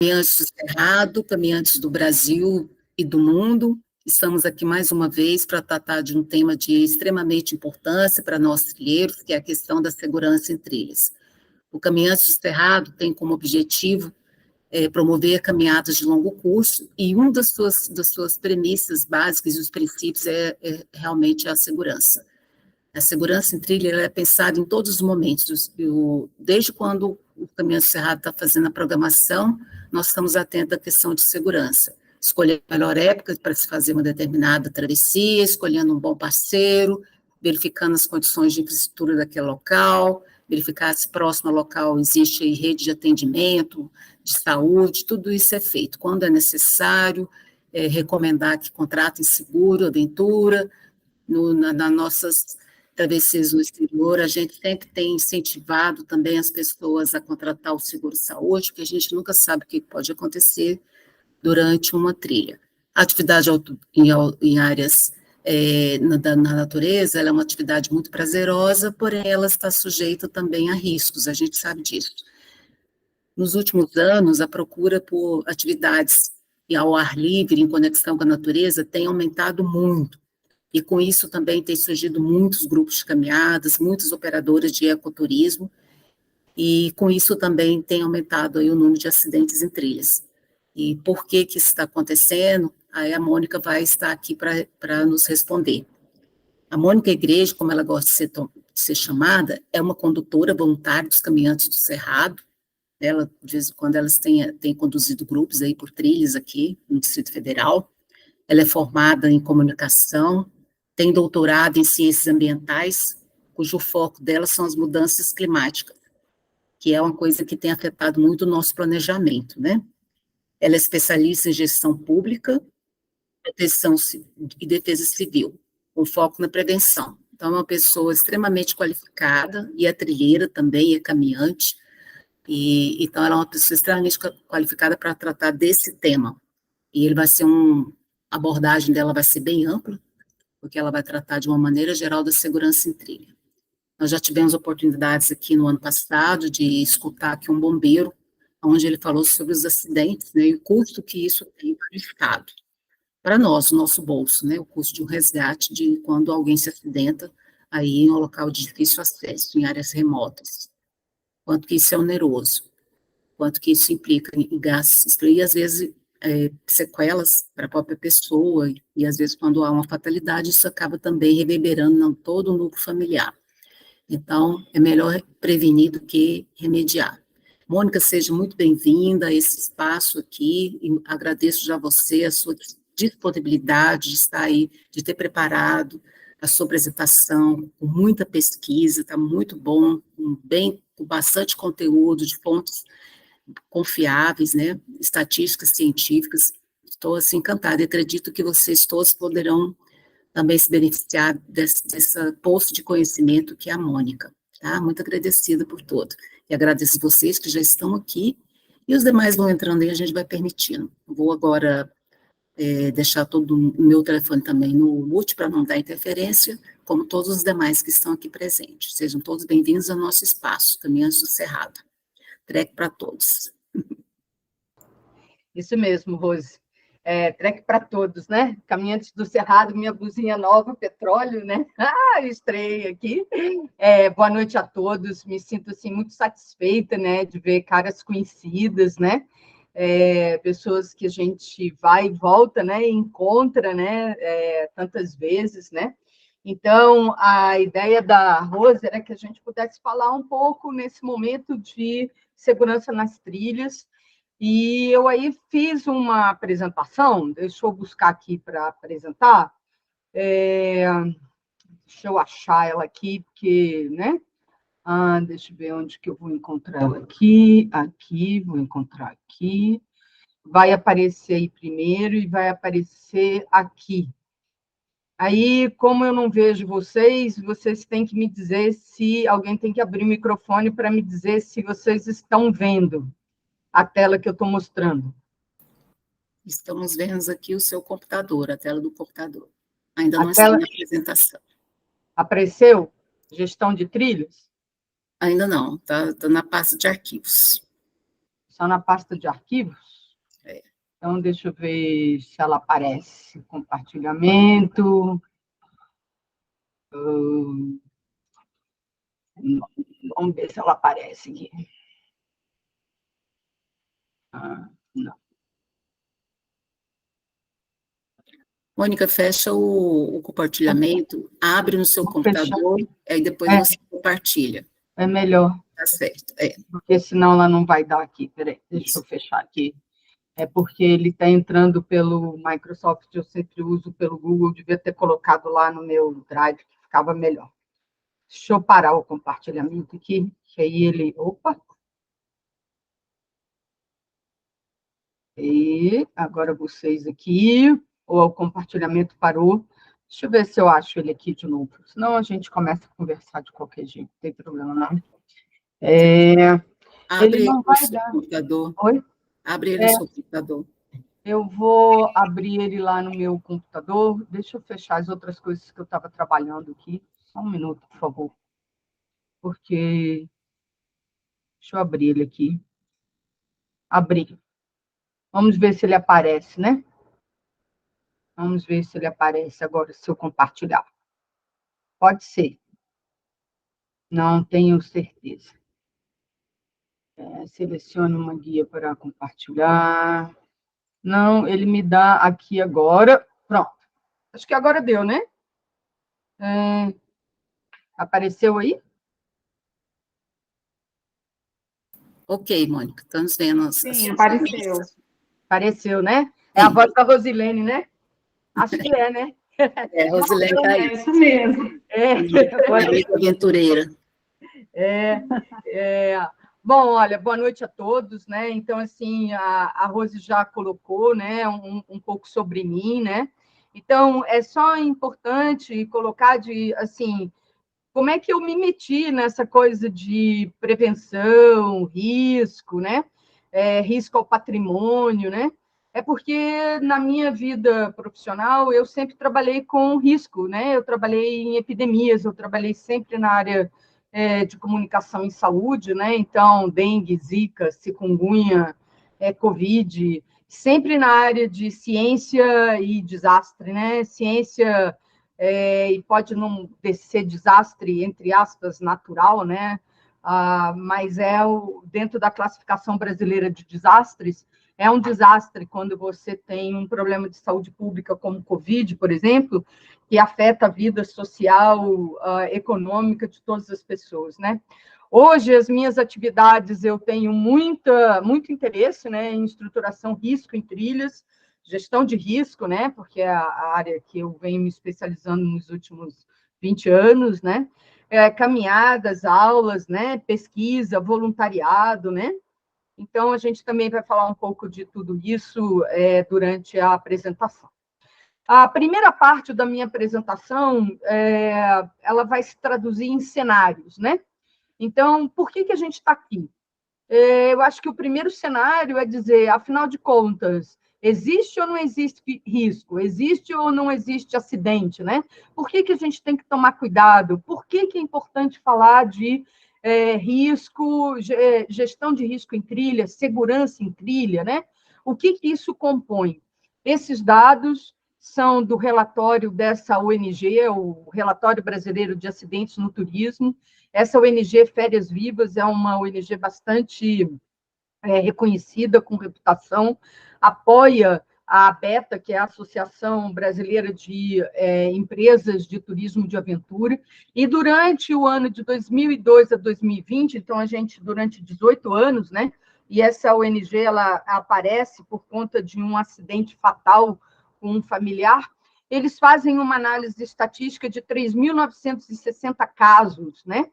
Caminhantes do Cerrado, caminhantes do Brasil e do mundo, estamos aqui mais uma vez para tratar de um tema de extremamente importância para nós trilheiros, que é a questão da segurança em trilhas. O Caminhantes do Cerrado tem como objetivo promover caminhadas de longo curso, e uma das suas premissas básicas e os princípios realmente a segurança. A segurança em trilha é pensada em todos os momentos, desde quando o Caminhantes do Cerrado está fazendo a programação, nós estamos atentos à questão de segurança, escolher a melhor época para se fazer uma determinada travessia, escolhendo um bom parceiro, verificando as condições de infraestrutura daquele local, verificar se próximo ao local existe aí rede de atendimento, de saúde, tudo isso é feito. Quando é necessário, recomendar que contratem seguro, aventura, nas nossas travessias no exterior, a gente sempre tem incentivado também as pessoas a contratar o seguro-saúde, porque a gente nunca sabe o que pode acontecer durante uma trilha. A atividade em áreas na natureza, ela é uma atividade muito prazerosa, porém ela está sujeita também a riscos, a gente sabe disso. Nos últimos anos, a procura por atividades ao ar livre, em conexão com a natureza, tem aumentado muito, e com isso também tem surgido muitos grupos de caminhadas, muitos operadores de ecoturismo, e com isso também tem aumentado aí o número de acidentes em trilhas. E por que isso está acontecendo? Aí a Mônica vai estar aqui para nos responder. A Mônica Igreja, como ela gosta de ser chamada, é uma condutora voluntária dos Caminhantes do Cerrado. Ela, de vez em quando, elas têm conduzido grupos aí por trilhas aqui no Distrito Federal. Ela é formada em comunicação, tem doutorado em ciências ambientais, cujo foco dela são as mudanças climáticas, que é uma coisa que tem afetado muito o nosso planejamento, né? Ela é especialista em gestão pública, proteção e defesa civil, com foco na prevenção. Então, é uma pessoa extremamente qualificada, e é trilheira também, é caminhante, e então ela é uma pessoa extremamente qualificada para tratar desse tema. E ele vai ser a abordagem dela vai ser bem ampla, porque ela vai tratar de uma maneira geral da segurança em trilha. Nós já tivemos oportunidades aqui no ano passado de escutar aqui um bombeiro, onde ele falou sobre os acidentes, né, e o custo que isso tem para o Estado. Para nós, o nosso bolso, né, o custo de um resgate de quando alguém se acidenta aí em um local de difícil acesso, em áreas remotas. Quanto que isso é oneroso, quanto que isso implica em gastos, e às vezes sequelas para a própria pessoa, e às vezes quando há uma fatalidade, isso acaba também reverberando em todo o núcleo familiar. Então, é melhor prevenir do que remediar. Mônica, seja muito bem-vinda a esse espaço aqui, e agradeço já a você, a sua disponibilidade de estar aí, de ter preparado a sua apresentação, com muita pesquisa, está muito bom, com bastante conteúdo, de fontes confiáveis, né, estatísticas científicas. Estou, assim, encantada, e acredito que vocês todos poderão também se beneficiar dessa poço de conhecimento que é a Mônica, tá? Muito agradecida por tudo. E agradeço vocês que já estão aqui, e os demais vão entrando aí, a gente vai permitindo. Vou agora deixar todo o meu telefone também no mute, para não dar interferência, como todos os demais que estão aqui presentes. Sejam todos bem-vindos ao nosso espaço, Caminhantes do Cerrado. Trek para todos. Isso mesmo, Rose. Trek para todos, né? Caminhantes do Cerrado, minha blusinha nova, petróleo, né? Estreei aqui. Boa noite a todos. Me sinto assim muito satisfeita, né, de ver caras conhecidas, né? Pessoas que a gente vai e volta, né? E encontra, né? Tantas vezes, né? Então, a ideia da Rose era que a gente pudesse falar um pouco nesse momento de segurança nas trilhas. E eu aí fiz uma apresentação, deixa eu buscar aqui para apresentar, deixa eu achar ela aqui, porque, né? Deixa eu ver onde que eu vou encontrar ela aqui, vou encontrar aqui, vai aparecer aí primeiro e vai aparecer aqui. Aí, como eu não vejo vocês têm que me dizer se alguém tem que abrir o microfone para me dizer se vocês estão vendo a tela que eu estou mostrando. Estamos vendo aqui o seu computador, a tela do computador. Ainda não está na apresentação. Apareceu? Gestão de trilhos? Ainda não, está na pasta de arquivos. só na pasta de arquivos. Então, deixa eu ver se ela aparece. Compartilhamento. Vamos ver se ela aparece aqui. Não. Mônica, fecha o compartilhamento, abre no seu computador, aí depois você compartilha. É melhor. Tá certo. Porque senão ela não vai dar aqui. Peraí, deixa eu fechar aqui. É porque ele está entrando pelo Microsoft, eu sempre uso pelo Google, devia ter colocado lá no meu Drive, que ficava melhor. Deixa eu parar o compartilhamento aqui, que aí ele... Opa! E agora vocês aqui, ou o compartilhamento parou. Deixa eu ver se eu acho ele aqui de novo. Senão a gente começa a conversar de qualquer jeito, não tem problema não. Abre ele não vai no dar. Computador. Oi? Abre ele no seu computador. Eu vou abrir ele lá no meu computador. Deixa eu fechar as outras coisas que eu estava trabalhando aqui. Só um minuto, por favor. Porque... Deixa eu abrir ele aqui. Abrir. Vamos ver se ele aparece, né? Vamos ver se ele aparece agora, se eu compartilhar. Pode ser. Não tenho certeza. Selecione uma guia para compartilhar. Não, ele me dá aqui agora. Pronto. Acho que agora deu, né? Apareceu aí? Ok, Mônica, estamos vendo. Sim, apareceu. Apareceu, né? É a voz da Rosilene, né? Acho que é, né? A Rosilene está aí. É isso mesmo. Amiga aventureira. Bom, olha, boa noite a todos, né? Então, assim, a Rose já colocou, né, um pouco sobre mim, né? Então, é só importante colocar assim, como é que eu me meti nessa coisa de prevenção, risco, né? Risco ao patrimônio, né? É porque na minha vida profissional eu sempre trabalhei com risco, né? Eu trabalhei em epidemias, eu trabalhei sempre na área de comunicação em saúde, né? Então, dengue, zika, chikungunya, covid, sempre na área de ciência e desastre, né? Ciência e pode não ser desastre, entre aspas, natural, né? Mas dentro da classificação brasileira de desastres, é um desastre quando você tem um problema de saúde pública como Covid, por exemplo, que afeta a vida social, econômica de todas as pessoas, né? Hoje, as minhas atividades, eu tenho muito interesse, né, em estruturação risco em trilhas, gestão de risco, né, porque é a área que eu venho me especializando nos últimos 20 anos, né, caminhadas, aulas, né, pesquisa, voluntariado, né. Então, a gente também vai falar um pouco de tudo isso durante a apresentação. A primeira parte da minha apresentação, ela vai se traduzir em cenários, né? Então, por que a gente está aqui? Eu acho que o primeiro cenário é dizer, afinal de contas, existe ou não existe risco? Existe ou não existe acidente, né? Por que a gente tem que tomar cuidado? Por que é importante falar de risco, gestão de risco em trilha, segurança em trilha, né? O que isso compõe? Esses dados são do relatório dessa ONG, o Relatório Brasileiro de Acidentes no Turismo. Essa ONG Férias Vivas é uma ONG bastante reconhecida, com reputação, apoia a ABETA, que é a Associação Brasileira de Empresas de Turismo de Aventura, e durante o ano de 2002 a 2020, então a gente, durante 18 anos, né, e essa ONG, ela aparece por conta de um acidente fatal com um familiar, eles fazem uma análise estatística de 3.960 casos, né,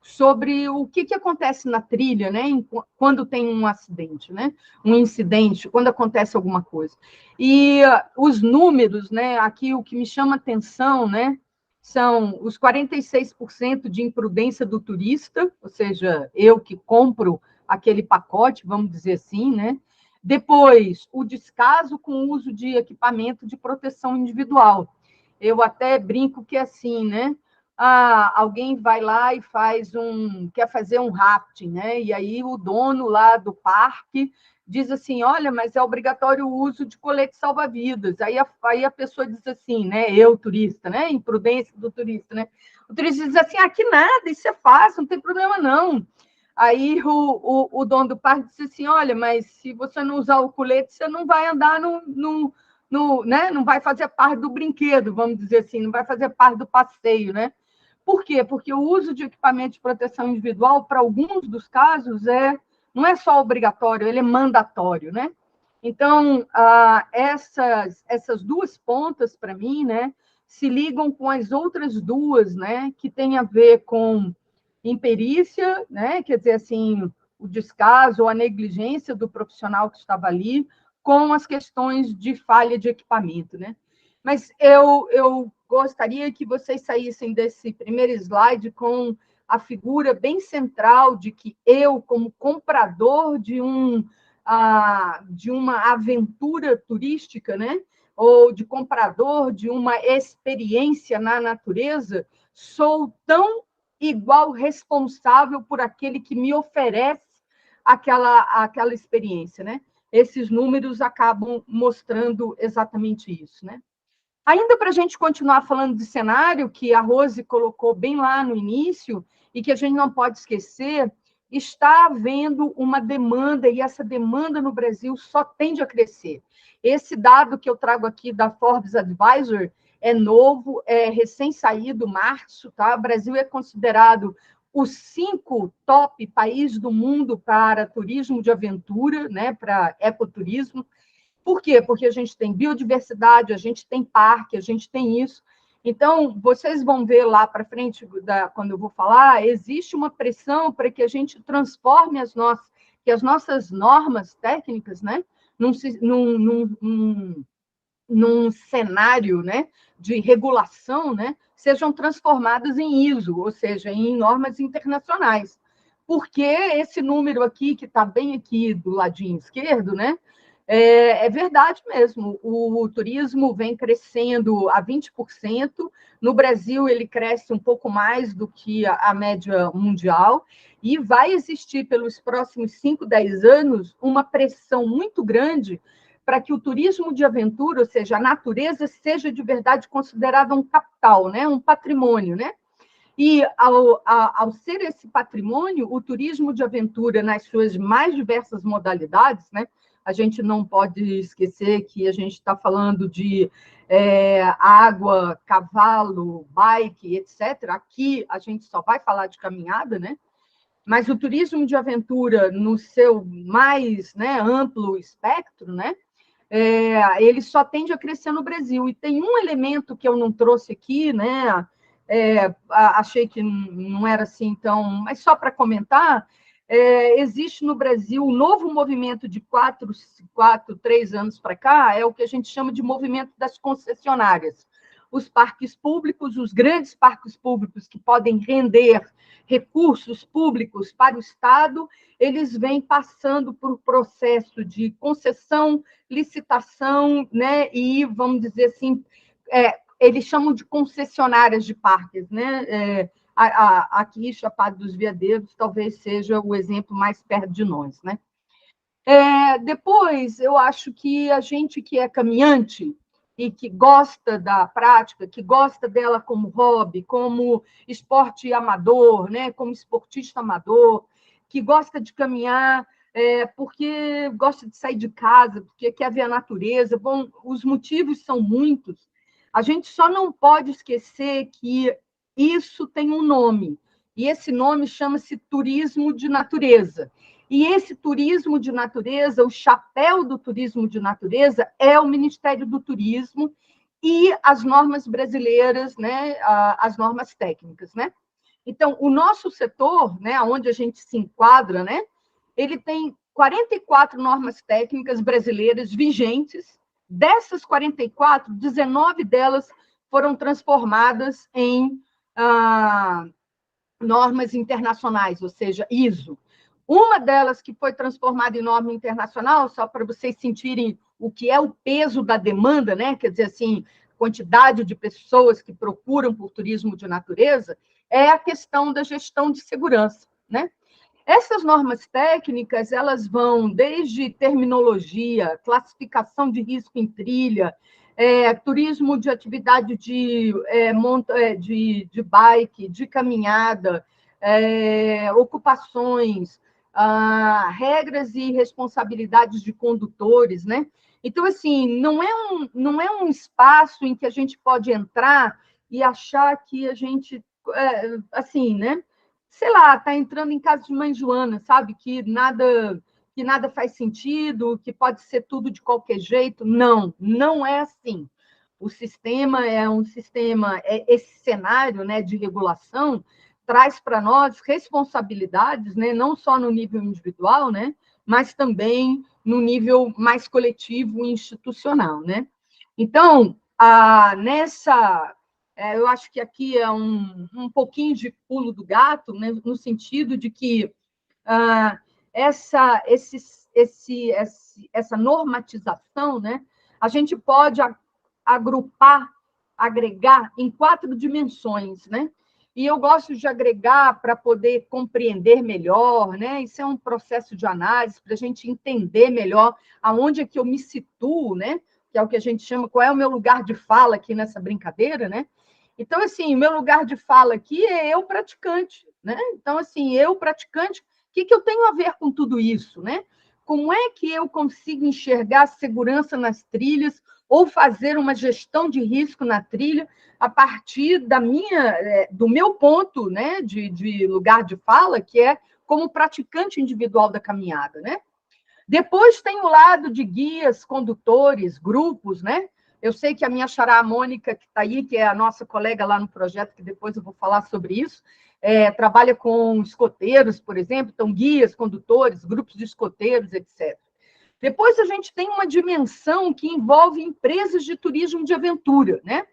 sobre o que acontece na trilha, né, quando tem um acidente, né, um incidente, quando acontece alguma coisa. E os números, né, aqui o que me chama atenção, né, são os 46% de imprudência do turista, ou seja, eu que compro aquele pacote, vamos dizer assim, né. Depois, o descaso com o uso de equipamento de proteção individual. Eu até brinco que, assim, né, alguém vai lá e quer fazer um rafting, né? E aí o dono lá do parque diz assim, olha, mas é obrigatório o uso de colete salva-vidas. Aí a pessoa diz assim, né? Eu, turista, né? Imprudência do turista, né? O turista diz assim, que nada, isso é fácil, não tem problema não. Aí o dono do parque disse assim, olha, mas se você não usar o colete, você não vai andar né? Não vai fazer parte do brinquedo, vamos dizer assim, não vai fazer parte do passeio, né? Por quê? Porque o uso de equipamento de proteção individual, para alguns dos casos, não é só obrigatório, ele é mandatório, né? Então, essas duas pontas, para mim, né, se ligam com as outras duas, né, que tem a ver com imperícia, né, quer dizer, assim, o descaso ou a negligência do profissional que estava ali, com as questões de falha de equipamento, né? Mas eu gostaria que vocês saíssem desse primeiro slide com a figura bem central de que eu, como comprador de uma aventura turística, né? Ou de comprador de uma experiência na natureza, sou tão igual responsável por aquele que me oferece aquela experiência, né? Esses números acabam mostrando exatamente isso, né? Ainda para a gente continuar falando de cenário, que a Rose colocou bem lá no início, e que a gente não pode esquecer, está havendo uma demanda, e essa demanda no Brasil só tende a crescer. Esse dado que eu trago aqui da Forbes Advisor é novo, é recém-saído, março, tá? O Brasil é considerado os 5 top países do mundo para turismo de aventura, né? Para ecoturismo. Por quê? Porque a gente tem biodiversidade, a gente tem parque, a gente tem isso. Então, vocês vão ver lá para frente, quando eu vou falar, existe uma pressão para que a gente transforme as nossas normas técnicas, né, num cenário, né, de regulação, né, sejam transformadas em ISO, ou seja, em normas internacionais. Porque esse número aqui, que está bem aqui do ladinho esquerdo, né, é verdade mesmo, o turismo vem crescendo a 20%, no Brasil ele cresce um pouco mais do que a média mundial, e vai existir pelos próximos 5, 10 anos uma pressão muito grande para que o turismo de aventura, ou seja, a natureza, seja de verdade considerada um capital, né? Um patrimônio, né? E, ao ser esse patrimônio, o turismo de aventura, nas suas mais diversas modalidades, né? A gente não pode esquecer que a gente está falando de água, cavalo, bike, etc. Aqui a gente só vai falar de caminhada, né? Mas o turismo de aventura, no seu mais, né, amplo espectro, né? Ele só tende a crescer no Brasil. E tem um elemento que eu não trouxe aqui, né? Achei que não era assim, então, mas só para comentar, existe no Brasil um novo movimento de 3 anos para cá, é o que a gente chama de movimento das concessionárias. Os parques públicos, os grandes parques públicos que podem render recursos públicos para o Estado, eles vêm passando por processo de concessão, licitação, né? E, vamos dizer assim, eles chamam de concessionárias de parques, né? Aqui, Chapada dos Veadeiros, talvez seja o exemplo mais perto de nós, né? Depois, eu acho que a gente que é caminhante e que gosta da prática, que gosta dela como hobby, como esporte amador, né? Como esportista amador, que gosta de caminhar porque gosta de sair de casa, porque quer ver a natureza. Bom, os motivos são muitos. A gente só não pode esquecer que isso tem um nome, e esse nome chama-se turismo de natureza. E esse turismo de natureza, o chapéu do turismo de natureza, é o Ministério do Turismo e as normas brasileiras, né, as normas técnicas, né? Então, o nosso setor, né, onde a gente se enquadra, né, ele tem 44 normas técnicas brasileiras vigentes. Dessas 44, 19 delas foram transformadas em normas internacionais, ou seja, ISO. Uma delas que foi transformada em norma internacional, só para vocês sentirem o que é o peso da demanda, né? Quer dizer assim, quantidade de pessoas que procuram por turismo de natureza, é a questão da gestão de segurança, né? Essas normas técnicas, elas vão desde terminologia, classificação de risco em trilha, turismo de atividade de bike, de caminhada, ocupações, regras e responsabilidades de condutores, né? Então, assim, não é um espaço em que a gente pode entrar e achar que a gente, assim, né? Sei lá, está entrando em casa de mãe Joana, sabe? Que nada faz sentido, que pode ser tudo de qualquer jeito. Não, não é assim. O sistema é um sistema, esse cenário, né, de regulação traz para nós responsabilidades, né, não só no nível individual, né, mas também no nível mais coletivo e institucional, né? Então, eu acho que aqui é um pouquinho de pulo do gato, né, no sentido de que essa normatização, né, a gente pode agrupar, agregar em 4 dimensões, né? E eu gosto de agregar para poder compreender melhor, né? Isso é um processo de análise para a gente entender melhor aonde é que eu me situo, né? Que é o que a gente chama, qual é o meu lugar de fala aqui nessa brincadeira, né? Então, assim, o meu lugar de fala aqui é eu praticante, né? Então, assim, eu praticante, o que eu tenho a ver com tudo isso, né? Como é que eu consigo enxergar a segurança nas trilhas ou fazer uma gestão de risco na trilha a partir do meu ponto, né, de lugar de fala, que é como praticante individual da caminhada, né? Depois tem o lado de guias, condutores, grupos, né? Eu sei que a minha xará Mônica, que está aí, que é a nossa colega lá no projeto, que depois eu vou falar sobre isso, trabalha com escoteiros, por exemplo, então guias, condutores, grupos de escoteiros, etc. Depois a gente tem uma dimensão que envolve empresas de turismo de aventura, né?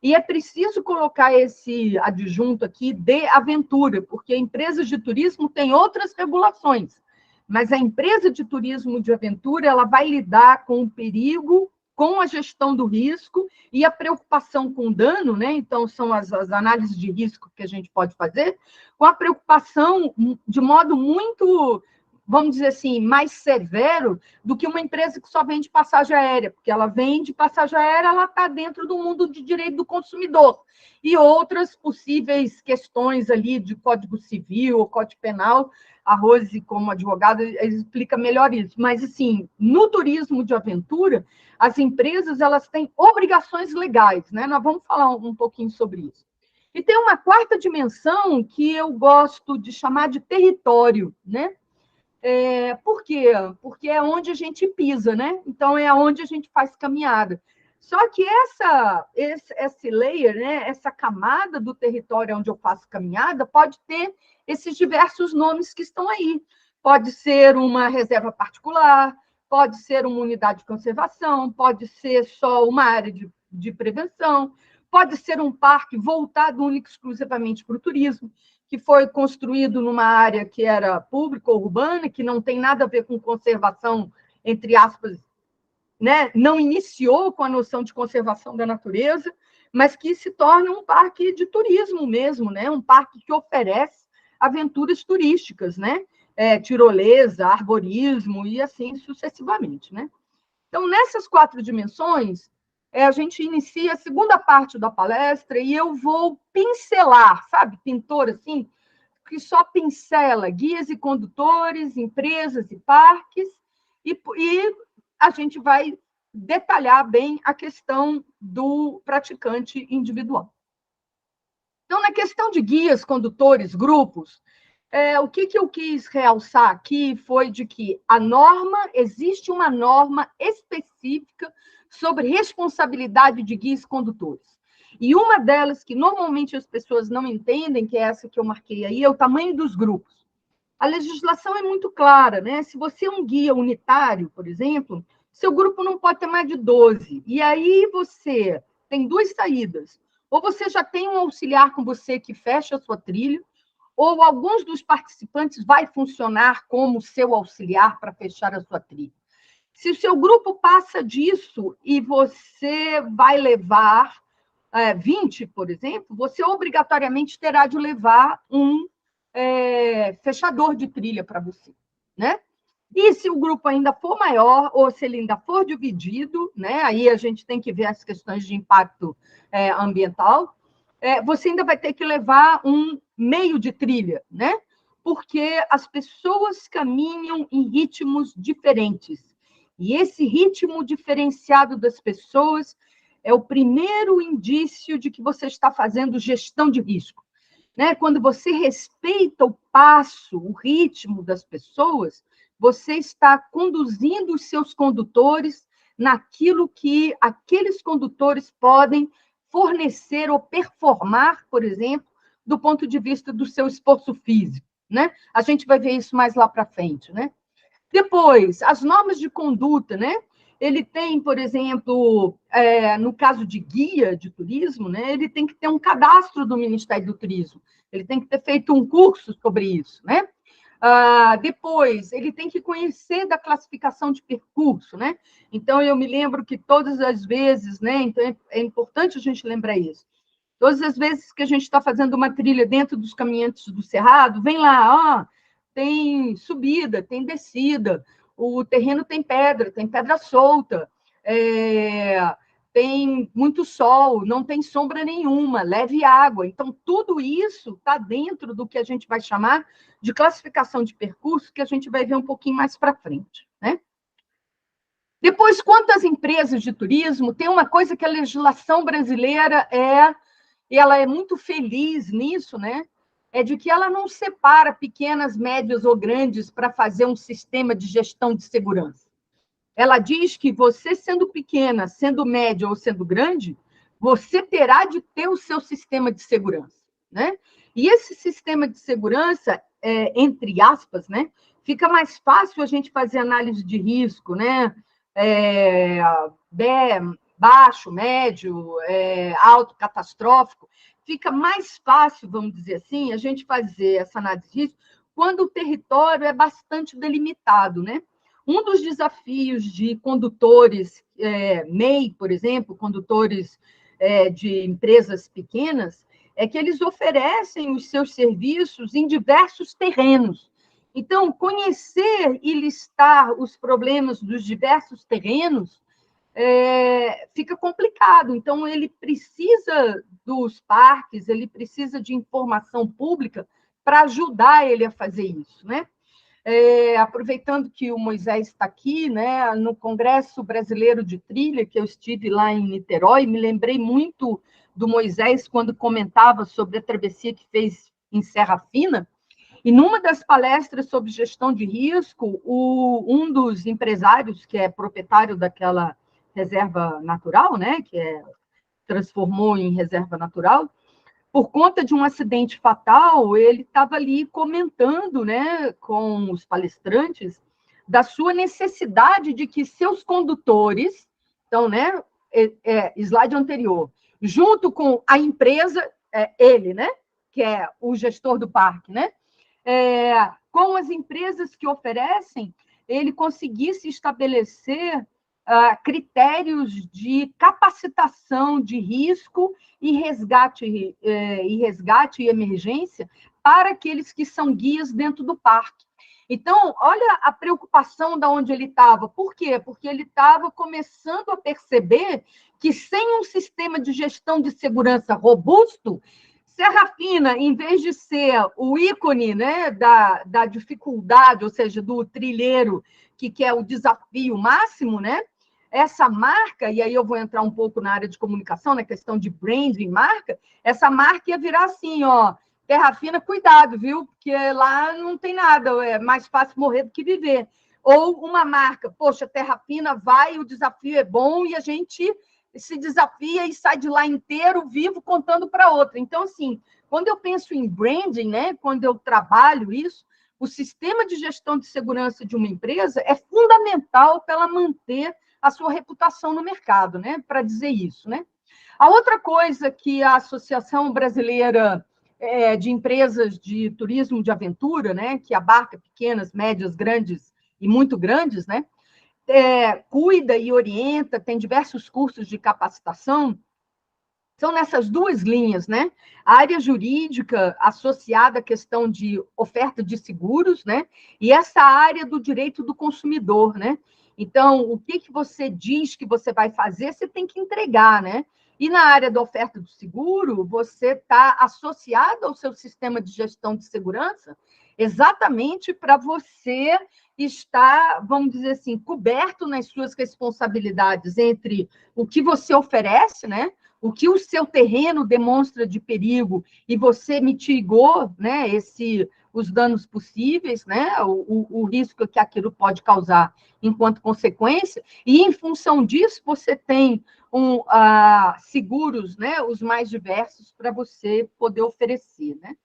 E é preciso colocar esse adjunto aqui de aventura, porque empresas de turismo têm outras regulações, mas a empresa de turismo de aventura ela vai lidar com o perigo, com a gestão do risco e a preocupação com o dano, né? Então, são as análises de risco que a gente pode fazer, com a preocupação de modo muito, vamos dizer assim, mais severo do que uma empresa que só vende passagem aérea, porque ela vende passagem aérea, ela está dentro do mundo de direito do consumidor. E outras possíveis questões ali de Código Civil ou Código Penal, a Rose, como advogada, explica melhor isso. Mas, assim, no turismo de aventura, as empresas elas têm obrigações legais, né? Nós vamos falar um pouquinho sobre isso. E tem uma 4ª dimensão que eu gosto de chamar de território, né? Por quê? Porque é onde a gente pisa, né? Então, é onde a gente faz caminhada. Só que esse layer, né, essa camada do território onde eu faço caminhada, pode ter esses diversos nomes que estão aí. Pode ser uma reserva particular, pode ser uma unidade de conservação, pode ser só uma área de prevenção, pode ser um parque voltado único exclusivamente para o turismo, que foi construído numa área que era pública ou urbana, que não tem nada a ver com conservação, entre aspas, né? Não iniciou com a noção de conservação da natureza, mas que se torna um parque de turismo mesmo, né? Um parque que oferece aventuras turísticas, né? Tirolesa, arborismo e assim sucessivamente, né? Então, nessas 4 dimensões, a gente inicia a segunda parte da palestra e eu vou pincelar, sabe, pintor assim, que só pincela guias e condutores, empresas e parques, e a gente vai detalhar bem a questão do praticante individual. Então, na questão de guias, condutores, grupos, o que eu quis realçar aqui foi de que existe uma norma específica sobre responsabilidade de guias e condutores. E uma delas, que normalmente as pessoas não entendem, que é essa que eu marquei aí, é o tamanho dos grupos. A legislação é muito clara, né? Se você é um guia unitário, por exemplo, seu grupo não pode ter mais de 12. E aí você tem 2 saídas. Ou você já tem um auxiliar com você que fecha a sua trilha, ou alguns dos participantes vai funcionar como seu auxiliar para fechar a sua trilha. Se o seu grupo passa disso e você vai levar 20, por exemplo, você obrigatoriamente terá de levar um fechador de trilha para você, né? E se o grupo ainda for maior, ou se ele ainda for dividido, né? Aí a gente tem que ver as questões de impacto ambiental, você ainda vai ter que levar um meio de trilha, né? Porque as pessoas caminham em ritmos diferentes. E esse ritmo diferenciado das pessoas é o primeiro indício de que você está fazendo gestão de risco, né? Quando você respeita o passo, o ritmo das pessoas, você está conduzindo os seus condutores naquilo que aqueles condutores podem fornecer ou performar, por exemplo, do ponto de vista do seu esforço físico, né? A gente vai ver isso mais lá para frente, né? Depois, as normas de conduta, né? Ele tem, por exemplo, no caso de guia de turismo, né? Ele tem que ter um cadastro do Ministério do Turismo, ele tem que ter feito um curso sobre isso, né? Depois, ele tem que conhecer da classificação de percurso, né? Então, eu me lembro que todas as vezes, né? Então, é importante a gente lembrar isso. Todas as vezes que a gente está fazendo uma trilha dentro dos caminhantes do Cerrado, vem lá, tem subida, tem descida, o terreno tem pedra solta, tem muito sol, não tem sombra nenhuma, leve água. Então, tudo isso está dentro do que a gente vai chamar de classificação de percurso, que a gente vai ver um pouquinho mais para frente, né? Depois, quanto às empresas de turismo, tem uma coisa que a legislação brasileira ela é muito feliz nisso, né? É de que ela não separa pequenas, médias ou grandes para fazer um sistema de gestão de segurança. Ela diz que você, sendo pequena, sendo média ou sendo grande, você terá de ter o seu sistema de segurança, né? E esse sistema de segurança, entre aspas, né, fica mais fácil a gente fazer análise de risco, né? Baixo, médio, alto, catastrófico. Fica mais fácil, vamos dizer assim, a gente fazer essa análise de risco quando o território é bastante delimitado, né? Um dos desafios de condutores MEI, por exemplo, condutores de empresas pequenas, é que eles oferecem os seus serviços em diversos terrenos. Então, conhecer e listar os problemas dos diversos terrenos fica complicado. Então, ele precisa dos parques, ele precisa de informação pública para ajudar ele a fazer isso, né? Aproveitando que o Moisés está aqui, né, no Congresso Brasileiro de Trilha, que eu estive lá em Niterói, me lembrei muito do Moisés quando comentava sobre a travessia que fez em Serra Fina, e numa das palestras sobre gestão de risco, um dos empresários, que é proprietário daquela reserva natural, né, que transformou em reserva natural, por conta de um acidente fatal, ele estava ali comentando, né, com os palestrantes, da sua necessidade de que seus condutores, então, né, slide anterior, junto com a empresa, ele, né, que é o gestor do parque, né, com as empresas que oferecem, ele conseguisse estabelecer critérios de capacitação de risco e resgate e emergência para aqueles que são guias dentro do parque. Então, olha a preocupação de onde ele estava. Por quê? Porque ele estava começando a perceber que sem um sistema de gestão de segurança robusto, Serra Fina, em vez de ser o ícone, né, da dificuldade, ou seja, do trilheiro que quer o desafio máximo, né? Essa marca, e aí eu vou entrar um pouco na área de comunicação, na questão de branding, marca, essa marca ia virar assim, ó, Terra Fina, cuidado, viu? Porque lá não tem nada, é mais fácil morrer do que viver. Ou uma marca, poxa, Terra Fina vai, o desafio é bom e a gente se desafia e sai de lá inteiro, vivo, contando para outra. Então, assim, quando eu penso em branding, né, quando eu trabalho isso, o sistema de gestão de segurança de uma empresa é fundamental para ela manter a sua reputação no mercado, né, para dizer isso, né? A outra coisa que a Associação Brasileira de Empresas de Turismo de Aventura, né, que abarca pequenas, médias, grandes e muito grandes, né, cuida e orienta, tem diversos cursos de capacitação, são nessas duas linhas, né? A área jurídica associada à questão de oferta de seguros, né? E essa área do direito do consumidor, né? Então, o que você diz que você vai fazer, você tem que entregar, né? E na área da oferta do seguro, você está associado ao seu sistema de gestão de segurança exatamente para você estar, vamos dizer assim, coberto nas suas responsabilidades entre o que você oferece, né? O que o seu terreno demonstra de perigo e você mitigou, né, os danos possíveis, né, o risco que aquilo pode causar enquanto consequência, e em função disso você tem seguros, né, os mais diversos para você poder oferecer, né.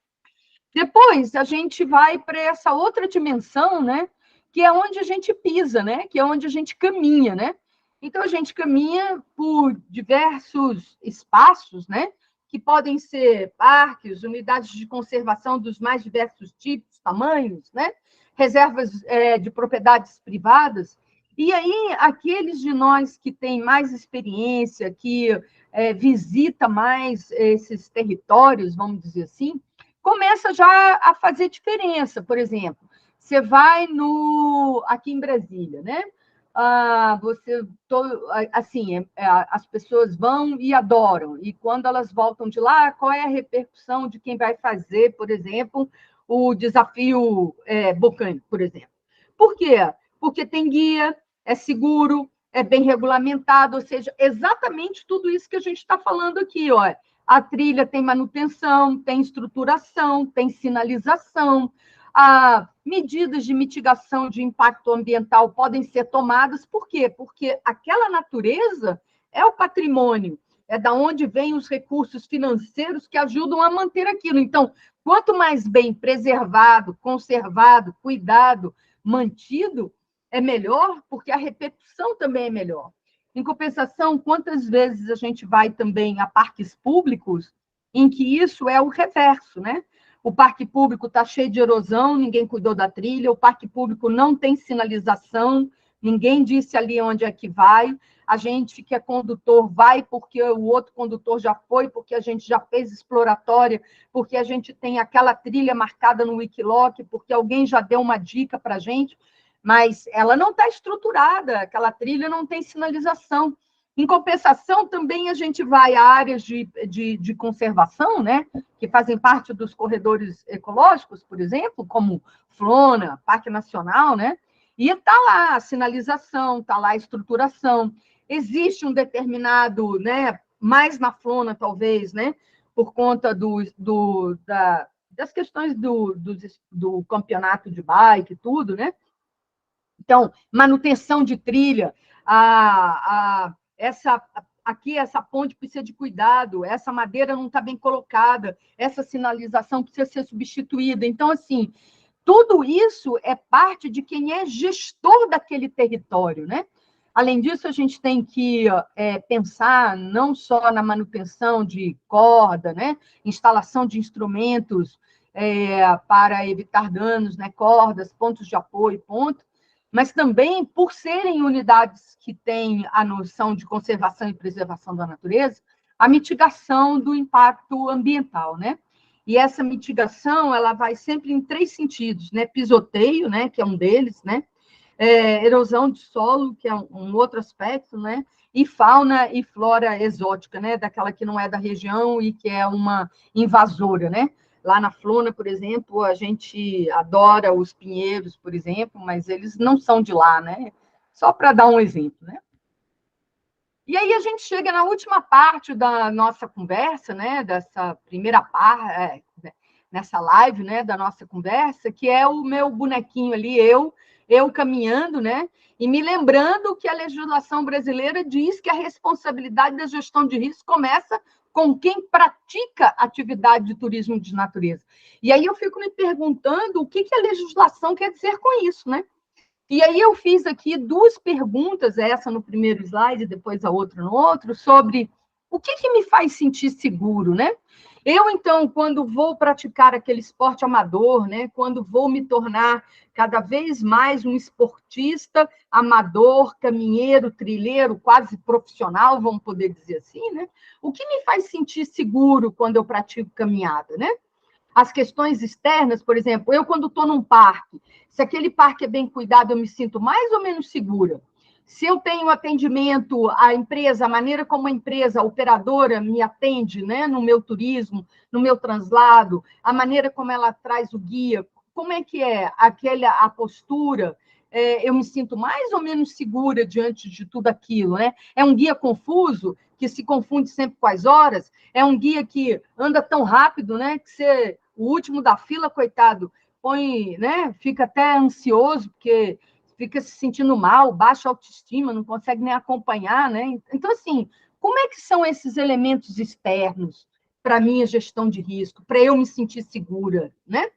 Depois a gente vai para essa outra dimensão, né, que é onde a gente pisa, né, que é onde a gente caminha, né. Então, a gente caminha por diversos espaços, né? Que podem ser parques, unidades de conservação dos mais diversos tipos, tamanhos, né? Reservas de propriedades privadas. E aí, aqueles de nós que têm mais experiência, que visita mais esses territórios, vamos dizer assim, começa já a fazer diferença. Por exemplo, você vai aqui em Brasília, né? Assim, as pessoas vão e adoram, e quando elas voltam de lá, qual é a repercussão de quem vai fazer, por exemplo, o desafio Bocaine, por exemplo? Por quê? Porque tem guia, é seguro, é bem regulamentado, ou seja, exatamente tudo isso que a gente está falando aqui, ó. A trilha tem manutenção, tem estruturação, tem sinalização, medidas de mitigação de impacto ambiental podem ser tomadas. Por quê? Porque aquela natureza é o patrimônio, é da onde vêm os recursos financeiros que ajudam a manter aquilo. Então, quanto mais bem preservado, conservado, cuidado, mantido, é melhor, porque a repercussão também é melhor. Em compensação, quantas vezes a gente vai também a parques públicos em que isso é o reverso, né? O parque público está cheio de erosão, ninguém cuidou da trilha, o parque público não tem sinalização, ninguém disse ali onde é que vai, a gente que é condutor vai porque o outro condutor já foi, porque a gente já fez exploratória, porque a gente tem aquela trilha marcada no Wikiloc, porque alguém já deu uma dica para a gente, mas ela não está estruturada, aquela trilha não tem sinalização. Em compensação, também a gente vai a áreas de conservação, né, que fazem parte dos corredores ecológicos, por exemplo, como Flona, Parque Nacional, né, e está lá a sinalização, está lá a estruturação. Existe um determinado, né, mais na Flona, talvez, né, por conta das questões do campeonato de bike e tudo, né? Então, manutenção de trilha, essa ponte precisa de cuidado, essa madeira não está bem colocada, essa sinalização precisa ser substituída. Então, assim, tudo isso é parte de quem é gestor daquele território, né? Além disso, a gente tem que pensar não só na manutenção de corda, né? Instalação de instrumentos para evitar danos, né? Cordas, pontos de apoio, mas também por serem unidades que têm a noção de conservação e preservação da natureza, a mitigação do impacto ambiental, né? E essa mitigação, ela vai sempre em 3 sentidos, né? Pisoteio, né? Que é um deles, né? Erosão de solo, que é um outro aspecto, né? E fauna e flora exótica, né? Daquela que não é da região e que é uma invasora, né? Lá na Flona, por exemplo, a gente adora os pinheiros, por exemplo, mas eles não são de lá, né? Só para dar um exemplo, né? E aí a gente chega na última parte da nossa conversa, né? Dessa primeira parte, nessa live, né? Da nossa conversa, que é o meu bonequinho ali, eu caminhando, né? E me lembrando que a legislação brasileira diz que a responsabilidade da gestão de risco começa com quem pratica atividade de turismo de natureza. E aí eu fico me perguntando o que a legislação quer dizer com isso, né? E aí eu fiz aqui 2 perguntas, essa no primeiro slide, depois a outra no outro, sobre o que me faz sentir seguro, né? Eu, então, quando vou praticar aquele esporte amador, né, quando vou me tornar cada vez mais um esportista amador, caminheiro, trilheiro, quase profissional, vamos poder dizer assim, né? O que me faz sentir seguro quando eu pratico caminhada, né? As questões externas, por exemplo, eu quando estou num parque, se aquele parque é bem cuidado, eu me sinto mais ou menos segura. Se eu tenho atendimento à empresa, a maneira como a empresa, a operadora me atende, né, no meu turismo, no meu translado, a maneira como ela traz o guia, como é que é a postura, eu me sinto mais ou menos segura diante de tudo aquilo, né? É um guia confuso, que se confunde sempre com as horas, é um guia que anda tão rápido, né, que você, o último da fila, coitado, põe, né, fica até ansioso, porque fica se sentindo mal, baixa autoestima, não consegue nem acompanhar, né? Então, assim, como é que são esses elementos externos para a minha gestão de risco, para eu me sentir segura, né?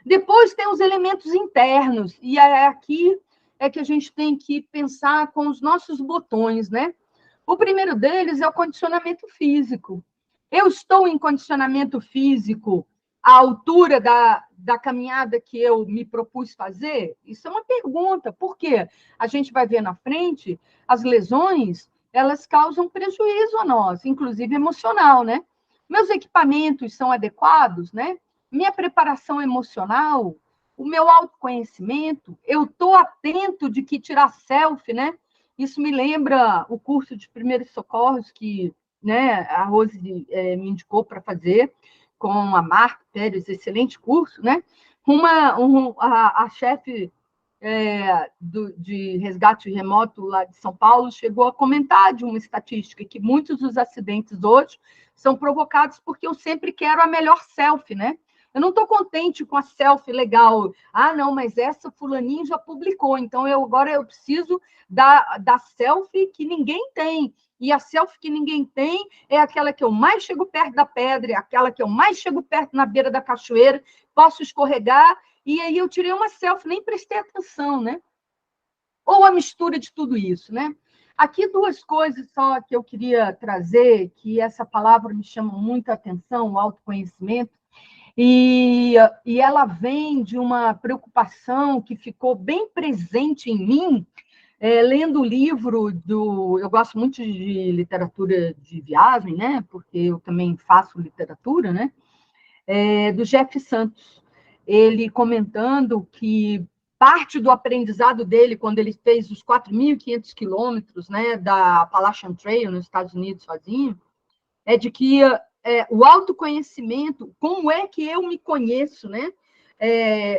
Depois tem os elementos internos, e aqui é que a gente tem que pensar com os nossos botões, né? O primeiro deles é o condicionamento físico. Eu estou em condicionamento físico à altura da caminhada que eu me propus fazer? Isso é uma pergunta. Por quê? A gente vai ver na frente, as lesões, elas causam prejuízo a nós, inclusive emocional, né? Meus equipamentos são adequados, né? Minha preparação emocional, o meu autoconhecimento, eu estou atento de que tirar selfie, né? Isso me lembra o curso de primeiros socorros que, né, a Rose me indicou para fazer com a Marta Pérez, excelente curso, né? A chefe de resgate remoto lá de São Paulo chegou a comentar de uma estatística que muitos dos acidentes hoje são provocados porque eu sempre quero a melhor selfie, né? Eu não estou contente com a selfie legal. Ah, não, mas essa fulaninha já publicou, então agora eu preciso da selfie que ninguém tem. E a selfie que ninguém tem é aquela que eu mais chego perto da pedra, é aquela que eu mais chego perto na beira da cachoeira, posso escorregar, e aí eu tirei uma selfie, nem prestei atenção, né? Ou a mistura de tudo isso, né? Aqui duas coisas só que eu queria trazer, que essa palavra me chama muita atenção, o autoconhecimento, e ela vem de uma preocupação que ficou bem presente em mim, lendo o livro do... Eu gosto muito de literatura de viagem, né? Porque eu também faço literatura, né? Do Jeff Santos. Ele comentando que parte do aprendizado dele, quando ele fez os 4.500 quilômetros, né, da Appalachian Trail nos Estados Unidos sozinho, é de que o autoconhecimento, como é que eu me conheço, né?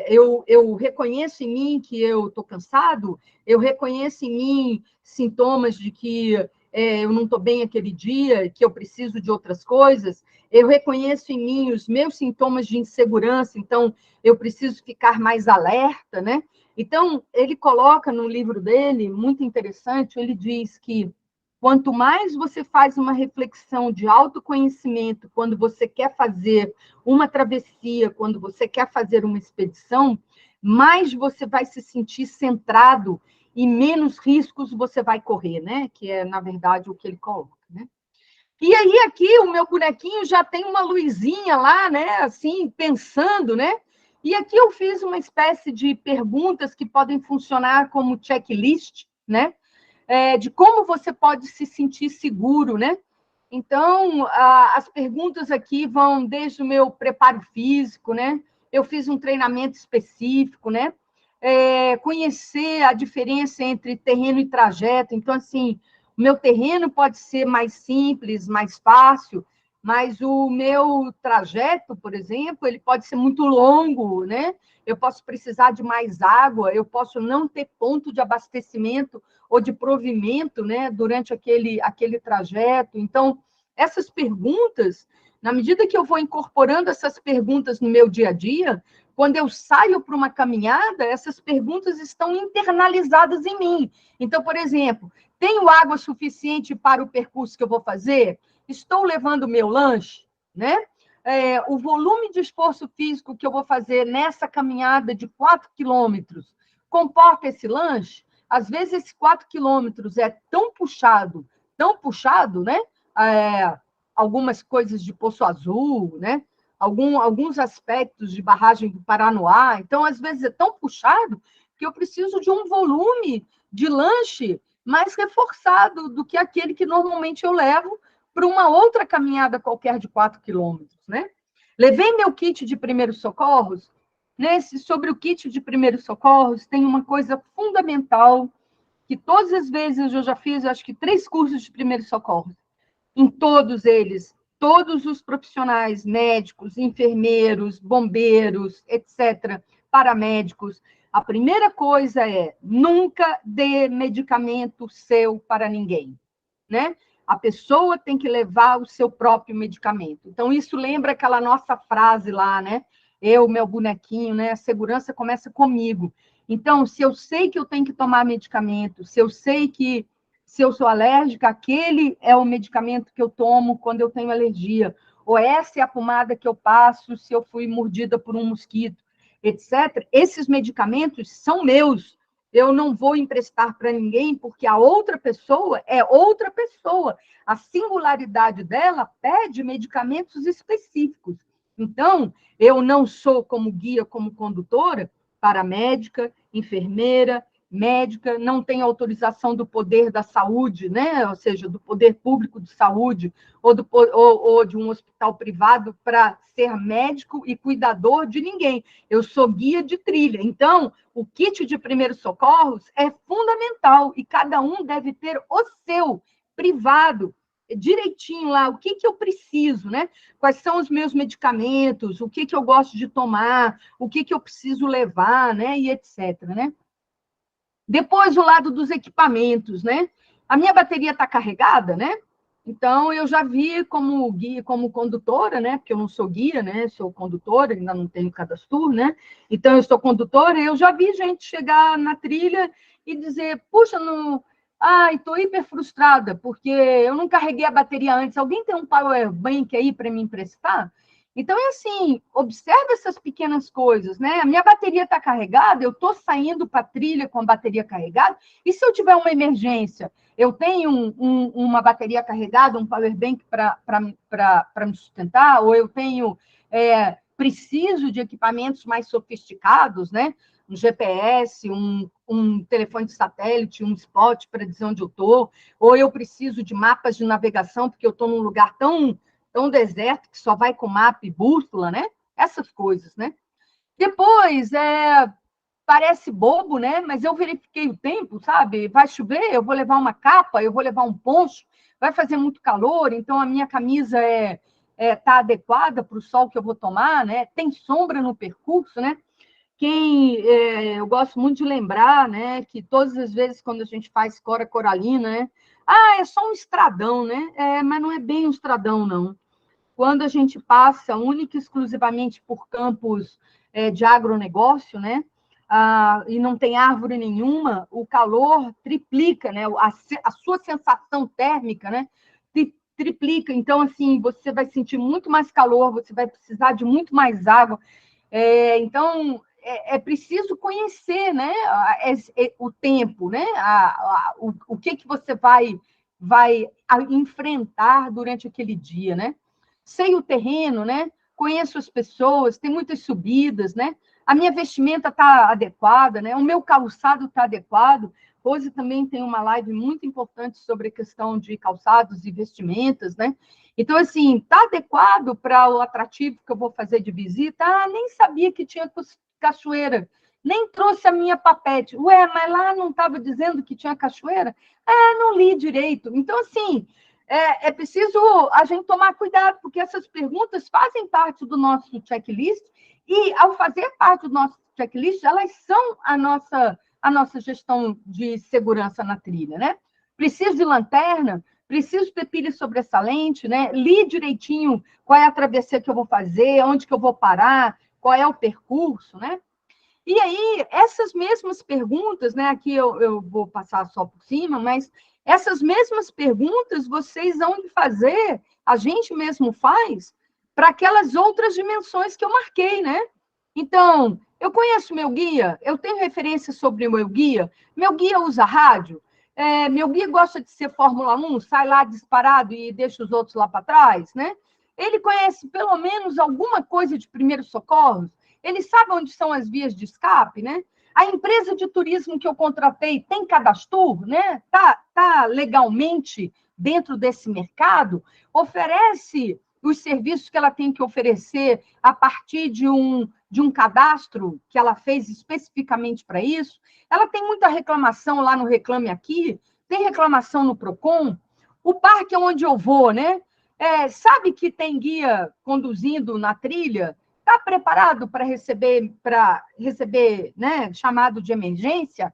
Eu reconheço em mim que eu estou cansado, eu reconheço em mim sintomas de que eu não estou bem aquele dia, que eu preciso de outras coisas, eu reconheço em mim os meus sintomas de insegurança, então eu preciso ficar mais alerta, né? Então, ele coloca no livro dele, muito interessante, ele diz que quanto mais você faz uma reflexão de autoconhecimento, quando você quer fazer uma travessia, quando você quer fazer uma expedição, mais você vai se sentir centrado e menos riscos você vai correr, né? Que é, na verdade, o que ele coloca, né? E aí, aqui, o meu bonequinho já tem uma luzinha lá, né? Assim, pensando, né? E aqui eu fiz uma espécie de perguntas que podem funcionar como checklist, né? De como você pode se sentir seguro, né? Então, as perguntas aqui vão desde o meu preparo físico, né? Eu fiz um treinamento específico, né? Conhecer a diferença entre terreno e trajeto. Então, assim, o meu terreno pode ser mais simples, mais fácil, mas o meu trajeto, por exemplo, ele pode ser muito longo, né? Eu posso precisar de mais água, eu posso não ter ponto de abastecimento ou de provimento, né, durante aquele trajeto. Então, essas perguntas, na medida que eu vou incorporando essas perguntas no meu dia a dia, quando eu saio para uma caminhada, essas perguntas estão internalizadas em mim. Então, por exemplo, tenho água suficiente para o percurso que eu vou fazer? Estou levando o meu lanche, né? O volume de esforço físico que eu vou fazer nessa caminhada de 4 quilômetros comporta esse lanche? Às vezes, esses 4 quilômetros é tão puxado, né? algumas coisas de Poço Azul, né? Alguns aspectos de barragem do Paranoá. Então, às vezes, é tão puxado que eu preciso de um volume de lanche mais reforçado do que aquele que normalmente eu levo para uma outra caminhada qualquer de 4 quilômetros, né? Levei meu kit de primeiros socorros. Sobre o kit de primeiros socorros, tem uma coisa fundamental que todas as vezes eu já fiz, acho que 3 cursos de primeiros socorros. Em todos eles, todos os profissionais, médicos, enfermeiros, bombeiros, etc., paramédicos, a primeira coisa é nunca dê medicamento seu para ninguém, né? A pessoa tem que levar o seu próprio medicamento. Então, isso lembra aquela nossa frase lá, né? Eu, meu bonequinho, né? A segurança começa comigo. Então, se eu sei que eu tenho que tomar medicamento, se eu sei que se eu sou alérgica, aquele é o medicamento que eu tomo quando eu tenho alergia, ou essa é a pomada que eu passo se eu fui mordida por um mosquito, etc. Esses medicamentos são meus. Eu não vou emprestar para ninguém, porque a outra pessoa é outra pessoa. A singularidade dela pede medicamentos específicos. Então, eu não sou como guia, como condutora, paramédica, enfermeira, médica, não tem autorização do poder da saúde, né? Ou seja, do poder público de saúde, ou de um hospital privado para ser médico e cuidador de ninguém. Eu sou guia de trilha. Então, o kit de primeiros socorros é fundamental e cada um deve ter o seu, privado, direitinho lá, o que eu preciso, né? Quais são os meus medicamentos, o que eu gosto de tomar, o que eu preciso levar, né? E etc, né? Depois, o lado dos equipamentos, né? A minha bateria está carregada, né? Então, eu já vi como guia, como condutora, né? Porque eu não sou guia, né? Sou condutora, ainda não tenho cadastro, né? Então, eu sou condutora e eu já vi gente chegar na trilha e dizer, puxa, não... Ai, estou hiper frustrada, porque eu não carreguei a bateria antes. Alguém tem um power bank aí para me emprestar? Então, é assim, observa essas pequenas coisas, né? A minha bateria está carregada, eu estou saindo para a trilha com a bateria carregada, e se eu tiver uma emergência, eu tenho uma bateria carregada, um power bank para me sustentar, ou eu tenho, preciso de equipamentos mais sofisticados, né? Um GPS, um telefone de satélite, um spot para dizer onde eu estou, ou eu preciso de mapas de navegação, porque eu estou num lugar tão deserto que só vai com mapa e bússola, né? Essas coisas, né? Depois, parece bobo, né? Mas eu verifiquei o tempo, sabe? Vai chover, eu vou levar uma capa, eu vou levar um poncho, vai fazer muito calor, então a minha camisa tá adequada para o sol que eu vou tomar, né? Tem sombra no percurso, né? Eu gosto muito de lembrar, né, que todas as vezes quando a gente faz Cora Coralina, né, é só um estradão, né? Mas não é bem um estradão, não. Quando a gente passa única e exclusivamente por campos de agronegócio, né, e não tem árvore nenhuma, o calor triplica, né, a sua sensação térmica, né, triplica. Então, assim, você vai sentir muito mais calor, você vai precisar de muito mais água. Então, é preciso conhecer, né, o tempo, né, o que você vai enfrentar durante aquele dia, né? Sei o terreno, né? Conheço as pessoas, tem muitas subidas, né? A minha vestimenta está adequada, né? O meu calçado está adequado. Hoje também tem uma live muito importante sobre a questão de calçados e vestimentas, né? Então, assim, está adequado para o atrativo que eu vou fazer de visita? Nem sabia que tinha cachoeira, nem trouxe a minha papete. Ué, mas lá não estava dizendo que tinha cachoeira? Não li direito. Então, assim, é preciso a gente tomar cuidado, porque essas perguntas fazem parte do nosso checklist e, ao fazer parte do nosso checklist, elas são a nossa gestão de segurança na trilha, né? Preciso de lanterna, preciso ter pilha sobressalente, né? Li direitinho qual é a travessia que eu vou fazer, onde que eu vou parar, qual é o percurso, né? E aí, essas mesmas perguntas, né? Aqui eu vou passar só por cima, mas essas mesmas perguntas vocês vão fazer, a gente mesmo faz, para aquelas outras dimensões que eu marquei, né? Então, eu conheço meu guia, eu tenho referência sobre o meu guia usa rádio, meu guia gosta de ser Fórmula 1, sai lá disparado e deixa os outros lá para trás, né? Ele conhece pelo menos alguma coisa de primeiros socorros, ele sabe onde são as vias de escape, né? A empresa de turismo que eu contratei tem cadastro, né? Tá legalmente dentro desse mercado, oferece os serviços que ela tem que oferecer a partir de um cadastro que ela fez especificamente para isso. Ela tem muita reclamação lá no Reclame Aqui, tem reclamação no Procon. O parque onde eu vou, né? Sabe que tem guia conduzindo na trilha? Está preparado para receber, né, chamado de emergência?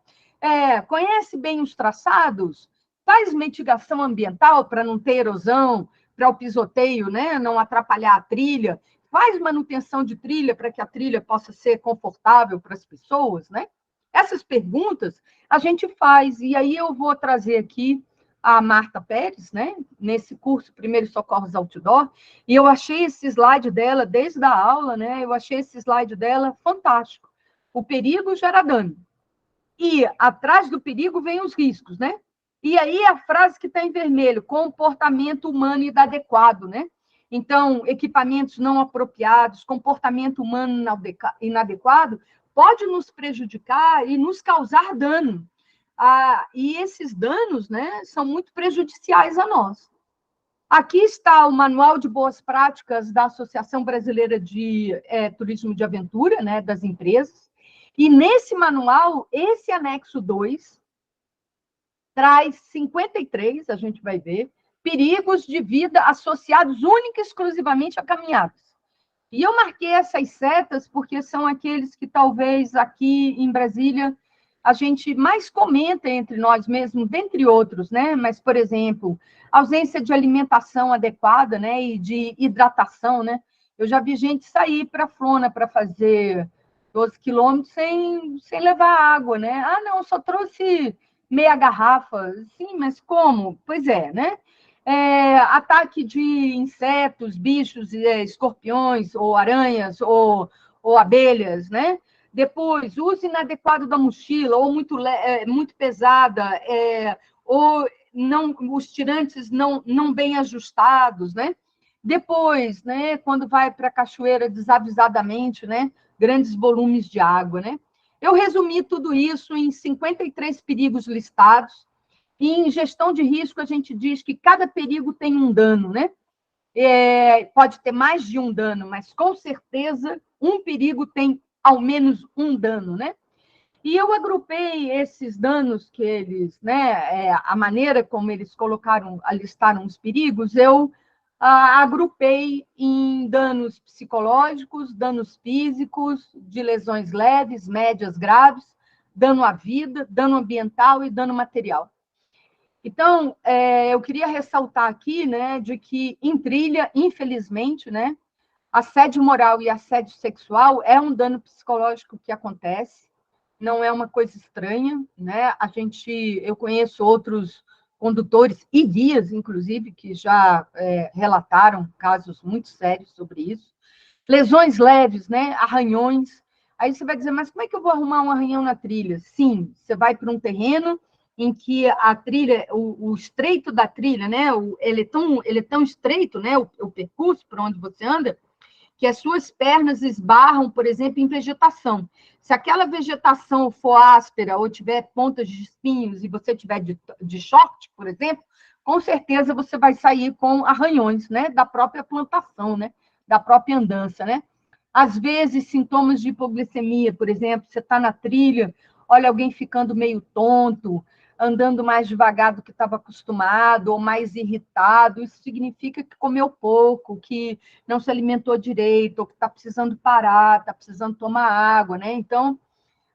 Conhece bem os traçados? Faz mitigação ambiental para não ter erosão, para o pisoteio, né, não atrapalhar a trilha? Faz manutenção de trilha para que a trilha possa ser confortável para as pessoas, né? Essas perguntas a gente faz, e aí eu vou trazer aqui a Marta Pérez, né, nesse curso Primeiros Socorros Outdoor, e eu achei esse slide dela, desde a aula, né, eu achei esse slide dela fantástico. O perigo gera dano. E atrás do perigo vem os riscos, né? E aí a frase que está em vermelho, comportamento humano inadequado, né? Então, equipamentos não apropriados, comportamento humano inadequado, pode nos prejudicar e nos causar dano. E esses danos, né, são muito prejudiciais a nós. Aqui está o Manual de Boas Práticas da Associação Brasileira de Turismo de Aventura, né, das empresas, e nesse manual, esse anexo 2 traz 53, a gente vai ver, perigos de vida associados única e exclusivamente a caminhadas. E eu marquei essas setas porque são aqueles que talvez aqui em Brasília a gente mais comenta entre nós mesmos, dentre outros, né? Mas, por exemplo, ausência de alimentação adequada, né? E de hidratação, né? Eu já vi gente sair para a Flona para fazer 12 quilômetros sem levar água, né? Ah, não, só trouxe meia garrafa. Sim, mas como? Pois é, né? Ataque de insetos, bichos, escorpiões, ou aranhas, ou abelhas, né? Depois, uso inadequado da mochila, ou muito pesada, ou não, os tirantes não bem ajustados, né? Depois, né, quando vai para a cachoeira desavisadamente, né, grandes volumes de água, né? Eu resumi tudo isso em 53 perigos listados, e em gestão de risco a gente diz que cada perigo tem um dano, né? Pode ter mais de um dano, mas com certeza um perigo tem ao menos um dano, né? E eu agrupei esses danos que eles, né, a maneira como eles listaram os perigos, eu agrupei em danos psicológicos, danos físicos, de lesões leves, médias, graves, dano à vida, dano ambiental e dano material. Então, eu queria ressaltar aqui, né, de que em trilha, infelizmente, né, assédio moral e assédio sexual é um dano psicológico que acontece, não é uma coisa estranha, né? Eu conheço outros condutores e guias, inclusive, que já relataram casos muito sérios sobre isso. Lesões leves, né? Arranhões. Aí você vai dizer, mas como é que eu vou arrumar um arranhão na trilha? Sim, você vai para um terreno em que a trilha, o estreito da trilha, né? Ele é tão estreito, né? O percurso por onde você anda, que as suas pernas esbarram, por exemplo, em vegetação. Se aquela vegetação for áspera ou tiver pontas de espinhos e você tiver de short, por exemplo, com certeza você vai sair com arranhões, né, da própria plantação, né, da própria andança, né? Às vezes, sintomas de hipoglicemia, por exemplo, você está na trilha, olha alguém ficando meio tonto, andando mais devagar do que estava acostumado, ou mais irritado, isso significa que comeu pouco, que não se alimentou direito, ou que está precisando parar, está precisando tomar água, né? Então,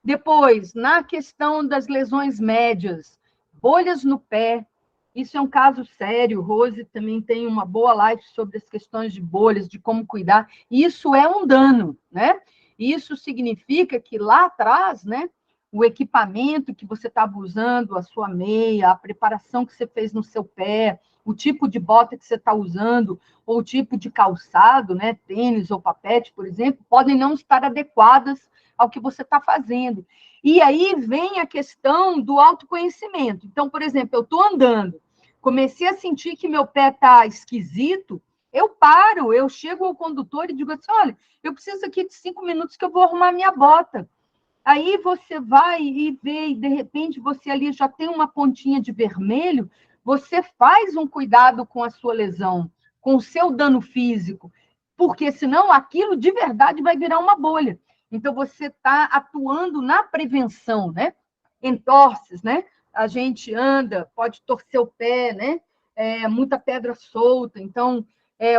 depois, na questão das lesões médias, bolhas no pé, isso é um caso sério, Rose também tem uma boa live sobre as questões de bolhas, de como cuidar, isso é um dano, né? Isso significa que lá atrás, né, o equipamento que você estava usando, a sua meia, a preparação que você fez no seu pé, o tipo de bota que você está usando, ou o tipo de calçado, né, tênis ou papete, por exemplo, podem não estar adequadas ao que você está fazendo. E aí vem a questão do autoconhecimento. Então, por exemplo, eu estou andando, comecei a sentir que meu pé está esquisito, eu paro, eu chego ao condutor e digo assim, olha, eu preciso aqui de 5 minutos que eu vou arrumar minha bota. Aí você vai e vê, e de repente você ali já tem uma pontinha de vermelho, você faz um cuidado com a sua lesão, com o seu dano físico, porque senão aquilo de verdade vai virar uma bolha. Então você está atuando na prevenção, né? Entorses, né? A gente anda, pode torcer o pé, né? Muita pedra solta, então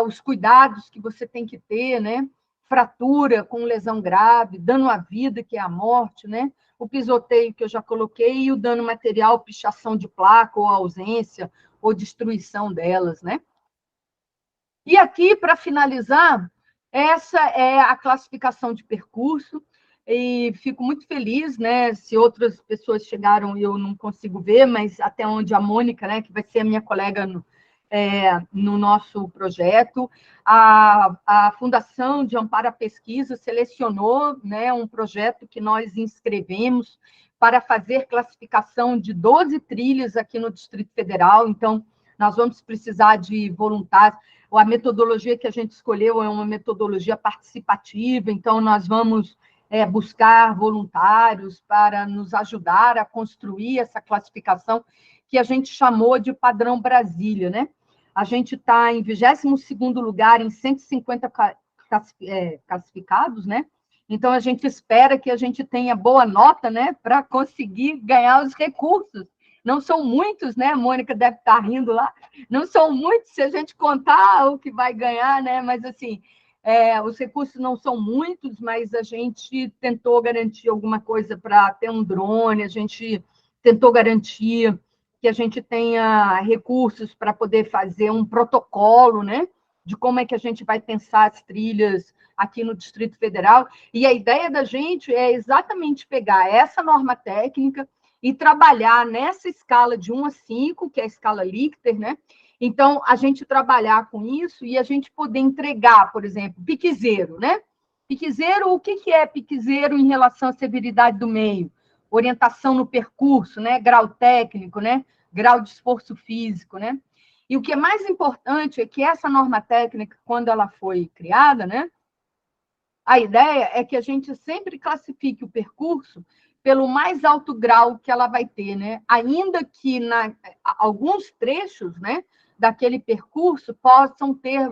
os cuidados que você tem que ter, né? Fratura com lesão grave, dano à vida, que é a morte, né? O pisoteio que eu já coloquei e o dano material, pichação de placa ou ausência ou destruição delas, né? E aqui, para finalizar, essa é a classificação de percurso e fico muito feliz, né? Se outras pessoas chegaram e eu não consigo ver, mas até onde a Mônica, né, que vai ser a minha colega no nosso projeto, a Fundação de Amparo à Pesquisa selecionou, né, um projeto que nós inscrevemos para fazer classificação de 12 trilhas aqui no Distrito Federal, então nós vamos precisar de voluntários. A metodologia que a gente escolheu é uma metodologia participativa, então nós vamos buscar voluntários para nos ajudar a construir essa classificação que a gente chamou de padrão Brasília, né? A gente está em 22º lugar em 150 classificados, né? Então, a gente espera que a gente tenha boa nota, né, para conseguir ganhar os recursos. Não são muitos, né? A Mônica deve estar rindo lá. Não são muitos se a gente contar o que vai ganhar, né? Mas, assim, os recursos não são muitos, mas a gente tentou garantir alguma coisa para ter um drone, a gente tentou garantir que a gente tenha recursos para poder fazer um protocolo, né? De como é que a gente vai pensar as trilhas aqui no Distrito Federal. E a ideia da gente é exatamente pegar essa norma técnica e trabalhar nessa escala de 1 a 5, que é a escala Likert, né? Então, a gente trabalhar com isso e a gente poder entregar, por exemplo, piquezeiro, né? Piquezeiro, o que é piquezeiro em relação à severidade do meio? Orientação no percurso, né? Grau técnico, né? Grau de esforço físico, né? E o que é mais importante é que essa norma técnica, quando ela foi criada, né? A ideia é que a gente sempre classifique o percurso pelo mais alto grau que ela vai ter, né? Ainda que alguns trechos, né, daquele percurso possam ter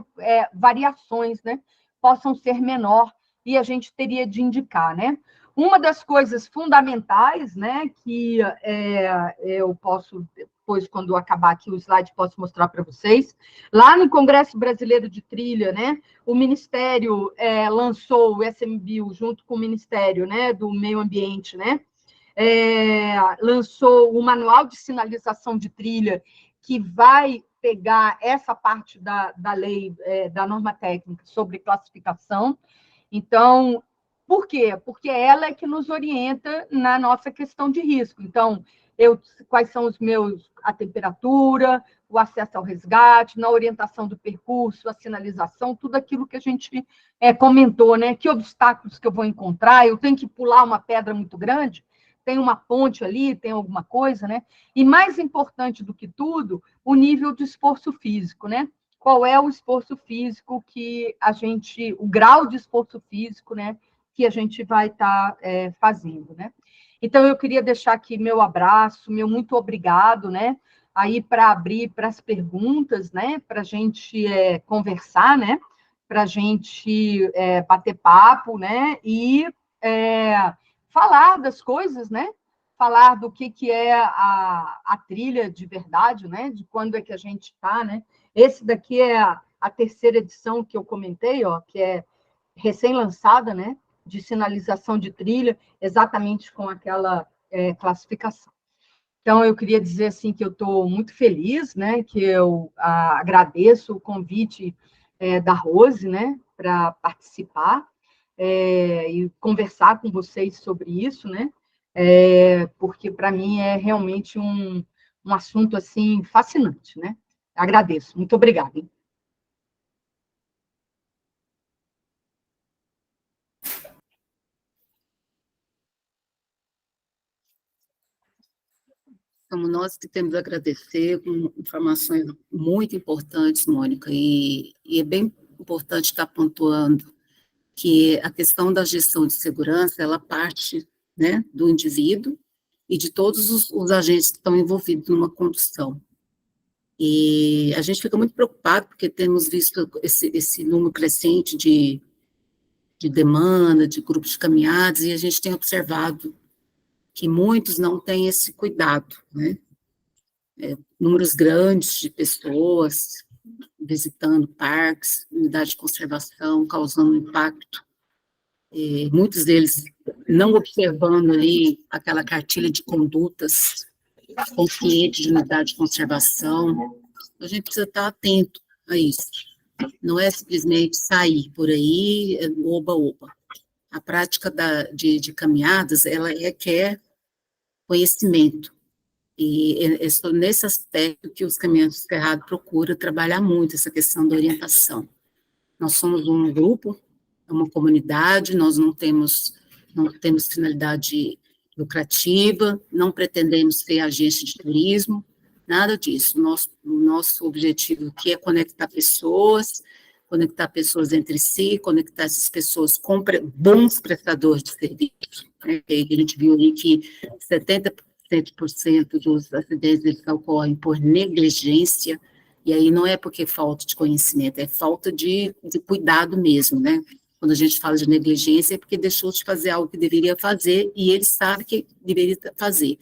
variações, né? Possam ser menor e a gente teria de indicar, né? Uma das coisas fundamentais, né, que eu posso, depois, quando acabar aqui o slide, posso mostrar para vocês, lá no Congresso Brasileiro de Trilha, né, o Ministério lançou o SMBio junto com o Ministério, né, do Meio Ambiente, né, lançou o Manual de Sinalização de Trilha, que vai pegar essa parte da lei, da norma técnica sobre classificação. Então, por quê? Porque ela é que nos orienta na nossa questão de risco. Então, quais são a temperatura, o acesso ao resgate, na orientação do percurso, a sinalização, tudo aquilo que a gente comentou, né? Que obstáculos que eu vou encontrar? Eu tenho que pular uma pedra muito grande? Tem uma ponte ali, tem alguma coisa, né? E mais importante do que tudo, o nível de esforço físico, né? Qual é o esforço físico o grau de esforço físico, né, que a gente vai estar fazendo, né? Então, eu queria deixar aqui meu abraço, meu muito obrigado, né, aí para abrir para as perguntas, né, para a gente conversar, né, para a gente bater papo, né, e falar das coisas, né, falar do que é a trilha de verdade, né, de quando é que a gente está, né. Esse daqui é a terceira edição que eu comentei, ó, que é recém-lançada, né, de sinalização de trilha, exatamente com aquela classificação. Então, eu queria dizer assim que eu estou muito feliz, né, que eu agradeço o convite da Rose, né, para participar e conversar com vocês sobre isso, né, porque para mim é realmente um assunto assim fascinante, né? Agradeço, muito obrigada. Hein? Somos nós que temos a agradecer, com informações muito importantes, Mônica, e é bem importante estar pontuando que a questão da gestão de segurança, ela parte, né, do indivíduo e de todos os agentes que estão envolvidos numa condução. E a gente fica muito preocupado, porque temos visto esse número crescente de demanda, de grupos de caminhadas, e a gente tem observado que muitos não têm esse cuidado, né? Números grandes de pessoas visitando parques, unidades de conservação, causando impacto, muitos deles não observando ali aquela cartilha de condutas consciente de unidade de conservação. A gente precisa estar atento a isso. Não é simplesmente sair por aí, oba-oba. A prática de caminhadas, ela requer conhecimento. E é nesse aspecto que os Caminhantes Cerrado procuram trabalhar muito, essa questão da orientação. Nós somos um grupo, uma comunidade, nós não temos finalidade lucrativa, não pretendemos ser agência de turismo, nada disso. O nosso objetivo aqui é conectar pessoas entre si, conectar essas pessoas com bons prestadores de serviço. Né? A gente viu ali que 70% dos acidentes eles ocorrem por negligência, e aí não é porque falta de conhecimento, é falta de cuidado mesmo, né? Quando a gente fala de negligência, é porque deixou de fazer algo que deveria fazer, e ele sabe que deveria fazer.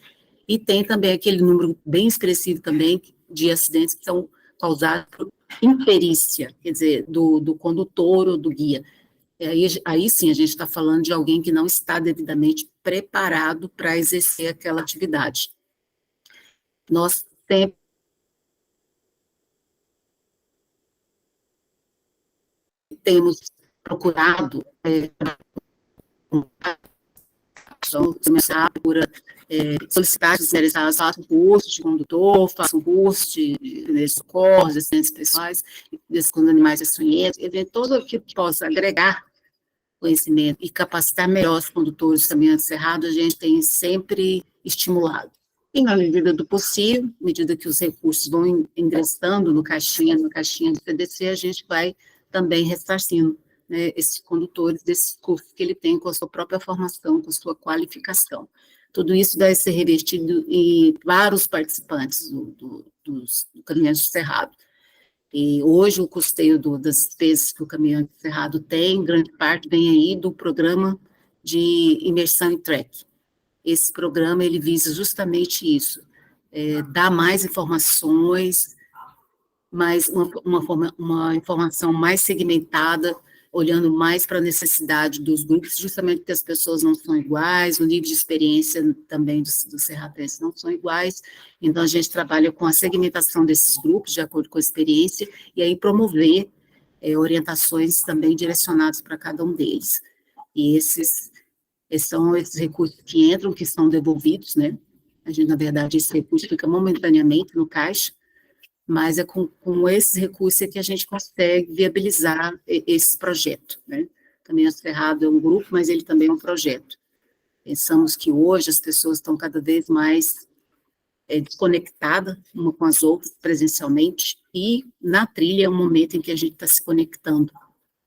E tem também aquele número bem expressivo também de acidentes que são causados por imperícia, quer dizer, do condutor ou do guia. Aí sim a gente está falando de alguém que não está devidamente preparado para exercer aquela atividade. Nós sempre temos procurado começar a solicitar que os façam curso de condutor, façam curso de socorros, de assistentes pessoais, com animais peçonhentos, todo o que possa agregar conhecimento e capacitar melhor os condutores do caminhante cerrado, a gente tem sempre estimulado. E na medida do possível, à medida que os recursos vão ingressando na caixinha do CDC, a gente vai também ressarcindo, né, esses condutores desses cursos que ele tem com a sua própria formação, com a sua qualificação. Tudo isso deve ser revestido para os participantes do Caminhante Cerrado. E hoje o custeio das despesas que o Caminhante Cerrado tem, grande parte vem aí do programa de imersão em trek. Esse programa, ele visa justamente isso, dar mais informações, uma informação mais segmentada, olhando mais para a necessidade dos grupos, justamente porque as pessoas não são iguais, o nível de experiência também dos serratenses não são iguais, então a gente trabalha com a segmentação desses grupos, de acordo com a experiência, e aí promover orientações também direcionadas para cada um deles. E esses são esses recursos que entram, que são devolvidos, né? A gente, na verdade, esse recurso fica momentaneamente no caixa, mas é com esses recursos que a gente consegue viabilizar esse projeto, né? Caminhante Cerrado é um grupo, mas ele também é um projeto. Pensamos que hoje as pessoas estão cada vez mais desconectadas uma com as outras presencialmente, e na trilha é um momento em que a gente está se conectando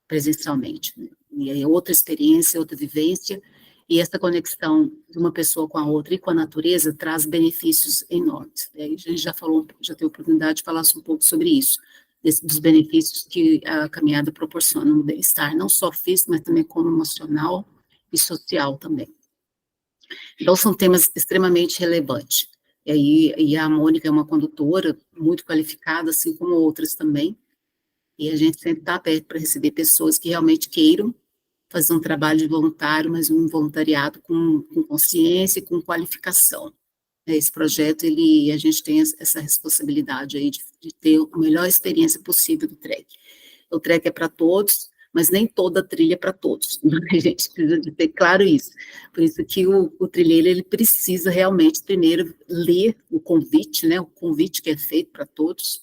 presencialmente, né? E é outra experiência, outra vivência, e essa conexão de uma pessoa com a outra e com a natureza traz benefícios enormes. A gente já teve a oportunidade de falar um pouco sobre isso, dos benefícios que a caminhada proporciona, no bem-estar, não só físico, mas também como emocional e social também. Então, são temas extremamente relevantes. E a Mônica é uma condutora muito qualificada, assim como outras também, e a gente sempre está aberto para receber pessoas que realmente queiram fazer um trabalho de voluntário, mas um voluntariado com consciência e com qualificação. Esse projeto, a gente tem essa responsabilidade aí de ter a melhor experiência possível do trek. O trek é para todos, mas nem toda trilha é para todos. A gente precisa de ter claro isso. Por isso que o trilheiro, ele precisa realmente primeiro ler o convite, né, o convite que é feito para todos,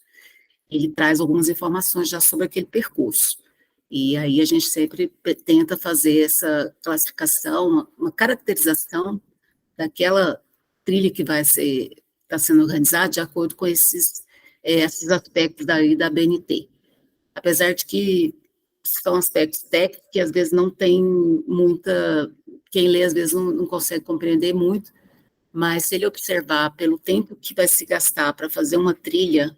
ele traz algumas informações já sobre aquele percurso. E aí a gente sempre tenta fazer essa classificação, uma caracterização daquela trilha que está sendo organizada de acordo com esses aspectos da BNT. Apesar de que são aspectos técnicos que às vezes não tem muita, quem lê às vezes não consegue compreender muito, mas se ele observar pelo tempo que vai se gastar para fazer uma trilha,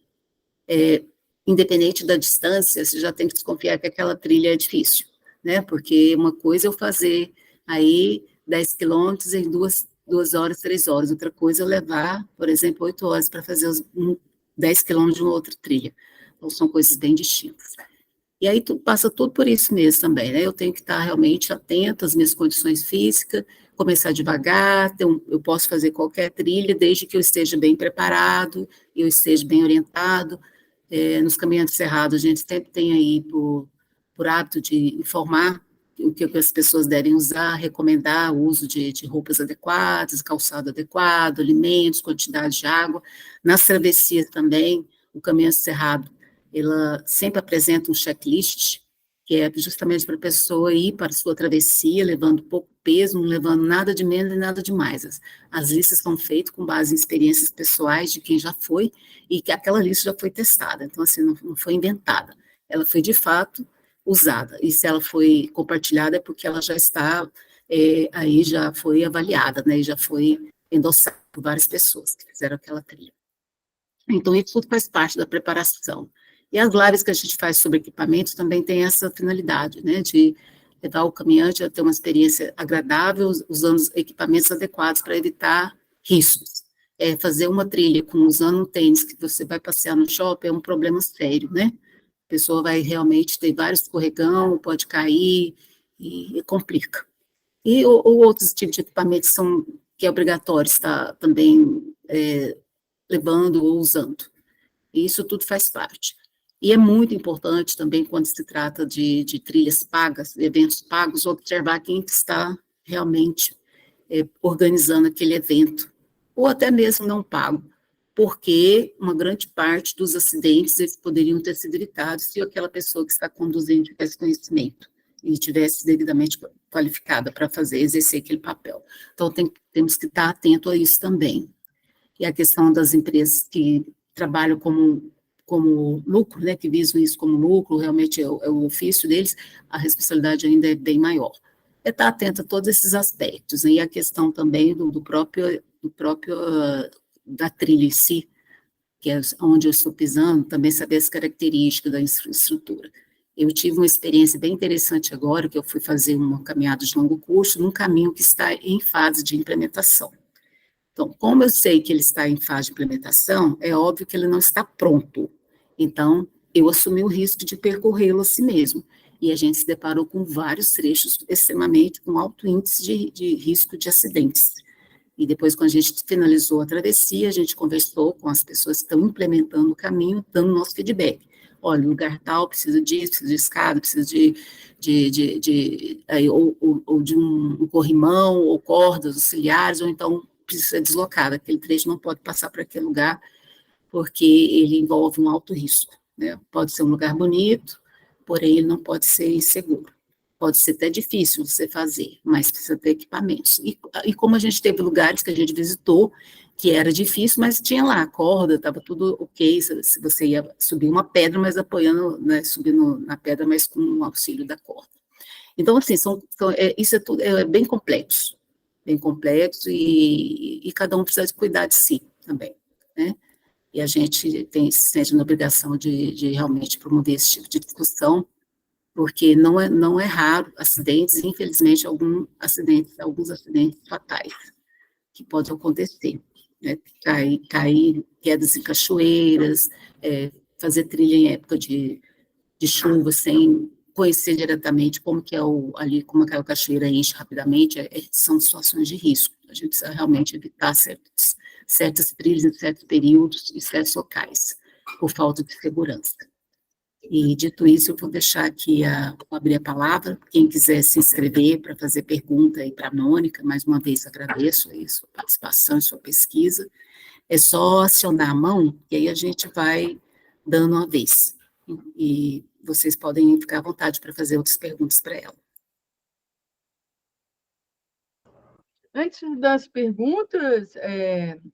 independente da distância, você já tem que desconfiar que aquela trilha é difícil, né? Porque uma coisa é eu fazer aí 10 quilômetros em 2 horas, 3 horas, outra coisa é eu levar, por exemplo, 8 horas para fazer os 10 quilômetros de uma outra trilha. Então, são coisas bem distintas. E aí passa tudo por isso mesmo também, né? Eu tenho que estar realmente atento às minhas condições físicas, começar devagar, eu posso fazer qualquer trilha, desde que eu esteja bem preparado, eu esteja bem orientado. Nos caminhantes cerrados, a gente sempre tem aí por hábito de informar o que as pessoas devem usar, recomendar o uso de roupas adequadas, calçado adequado, alimentos, quantidade de água. Nas travessias também, o caminhante cerrado, ela sempre apresenta um checklist, que é justamente para a pessoa ir para a sua travessia, levando pouco peso, não levando nada de menos e nada de mais. As listas são feitas com base em experiências pessoais de quem já foi, e que aquela lista já foi testada, então, assim, não foi inventada. Ela foi, de fato, usada, e se ela foi compartilhada é porque ela já está, aí já foi avaliada, né, e já foi endossada por várias pessoas que fizeram aquela trilha. Então, isso tudo faz parte da preparação. E as lives que a gente faz sobre equipamentos também tem essa finalidade, né, de levar o caminhante a ter uma experiência agradável, usando os equipamentos adequados para evitar riscos. Fazer uma trilha usando um tênis que você vai passear no shopping é um problema sério, né? A pessoa vai realmente ter vários escorregão, pode cair e complica. Ou outros tipos de equipamentos que é obrigatório estar também levando ou usando. E isso tudo faz parte. E é muito importante também, quando se trata de trilhas pagas, eventos pagos, observar quem está realmente organizando aquele evento, ou até mesmo não pago, porque uma grande parte dos acidentes eles poderiam ter sido evitados se aquela pessoa que está conduzindo tivesse conhecimento e tivesse devidamente qualificada para exercer aquele papel. Então, temos que estar atento a isso também. E a questão das empresas que trabalham como lucro, né, que visam isso como lucro, realmente é o ofício deles, a responsabilidade ainda é bem maior. Estar atento a todos esses aspectos, né, e a questão também do próprio da trilha em si, que é onde eu estou pisando, também saber as características da infraestrutura. Eu tive uma experiência bem interessante agora, que eu fui fazer uma caminhada de longo curso, num caminho que está em fase de implementação. Então, como eu sei que ele está em fase de implementação, é óbvio que ele não está pronto. Então, eu assumi o risco de percorrê-lo assim mesmo. E a gente se deparou com vários trechos extremamente com alto índice de risco de acidentes. E depois, quando a gente finalizou a travessia, a gente conversou com as pessoas que estão implementando o caminho, dando nosso feedback. Olha, lugar tal precisa disso, precisa de escada, precisa ou de um corrimão, ou cordas auxiliares, ou então precisa ser deslocado. Aquele trecho não pode passar para aquele lugar, porque ele envolve um alto risco, né? Pode ser um lugar bonito, porém ele não pode ser inseguro. Pode ser até difícil você fazer, mas precisa ter equipamentos. E como a gente teve lugares que a gente visitou, que era difícil, mas tinha lá a corda, estava tudo ok, se você ia subir uma pedra, mas apoiando, né, subindo na pedra, mas com o auxílio da corda. Então, assim, isso é tudo bem complexo e cada um precisa cuidar de si também, né? E a gente se sente na obrigação de realmente promover esse tipo de discussão, porque não é raro acidentes, infelizmente, alguns acidentes fatais que podem acontecer, né? Cair, quedas em cachoeiras, fazer trilha em época de chuva, sem conhecer diretamente como que ali, como aquela cachoeira enche rapidamente, são situações de risco. A gente precisa realmente evitar certas trilhas em certos períodos e certos locais, por falta de segurança. E, dito isso, eu vou deixar aqui, vou abrir a palavra, quem quiser se inscrever para fazer pergunta aí para a Mônica, mais uma vez agradeço aí sua participação e sua pesquisa, é só acionar a mão, e aí a gente vai dando uma vez. E vocês podem ficar à vontade para fazer outras perguntas para ela. Antes das perguntas,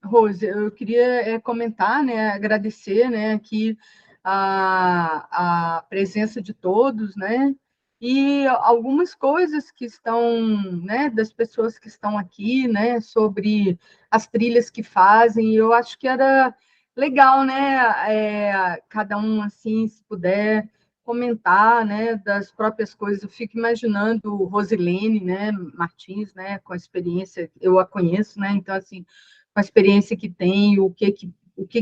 Rose, eu queria comentar, né, agradecer, né, aqui a presença de todos, né, e algumas coisas que estão, né, das pessoas que estão aqui, né, sobre as trilhas que fazem. Eu acho que era legal, né, cada um, assim, se puder comentar, né, das próprias coisas. Eu fico imaginando Rosilene, né, Martins, né, com a experiência, eu a conheço, né, então, assim, com a experiência que tem, o que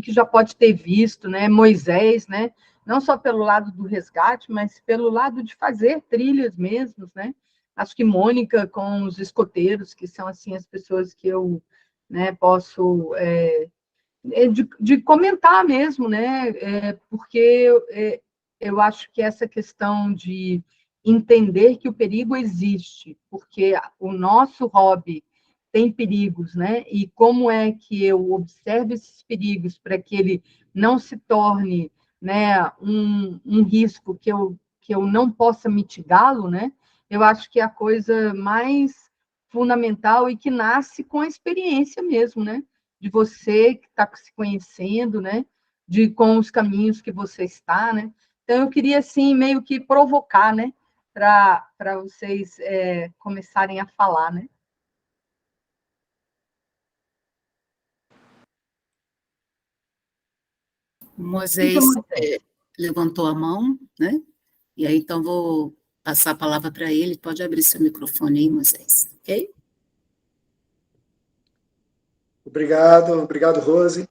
já pode ter visto, né, Moisés, né, não só pelo lado do resgate, mas pelo lado de fazer trilhas mesmo, né, acho que Mônica com os escoteiros, que são, assim, as pessoas que eu, né, posso... de comentar mesmo, né? Porque eu acho que essa questão de entender que o perigo existe, porque o nosso hobby tem perigos, né? E como é que eu observo esses perigos para que ele não se torne, né, um risco que eu não possa mitigá-lo, né? Eu acho que é a coisa mais fundamental e que nasce com a experiência mesmo, né? De você que está se conhecendo, né? Com os caminhos que você está, né? Então, eu queria, assim, meio que provocar, né? Para vocês começarem a falar, né? Moisés levantou a mão, né? E aí, então, vou passar a palavra para ele. Pode abrir seu microfone aí, Moisés, ok? Obrigado, Rose.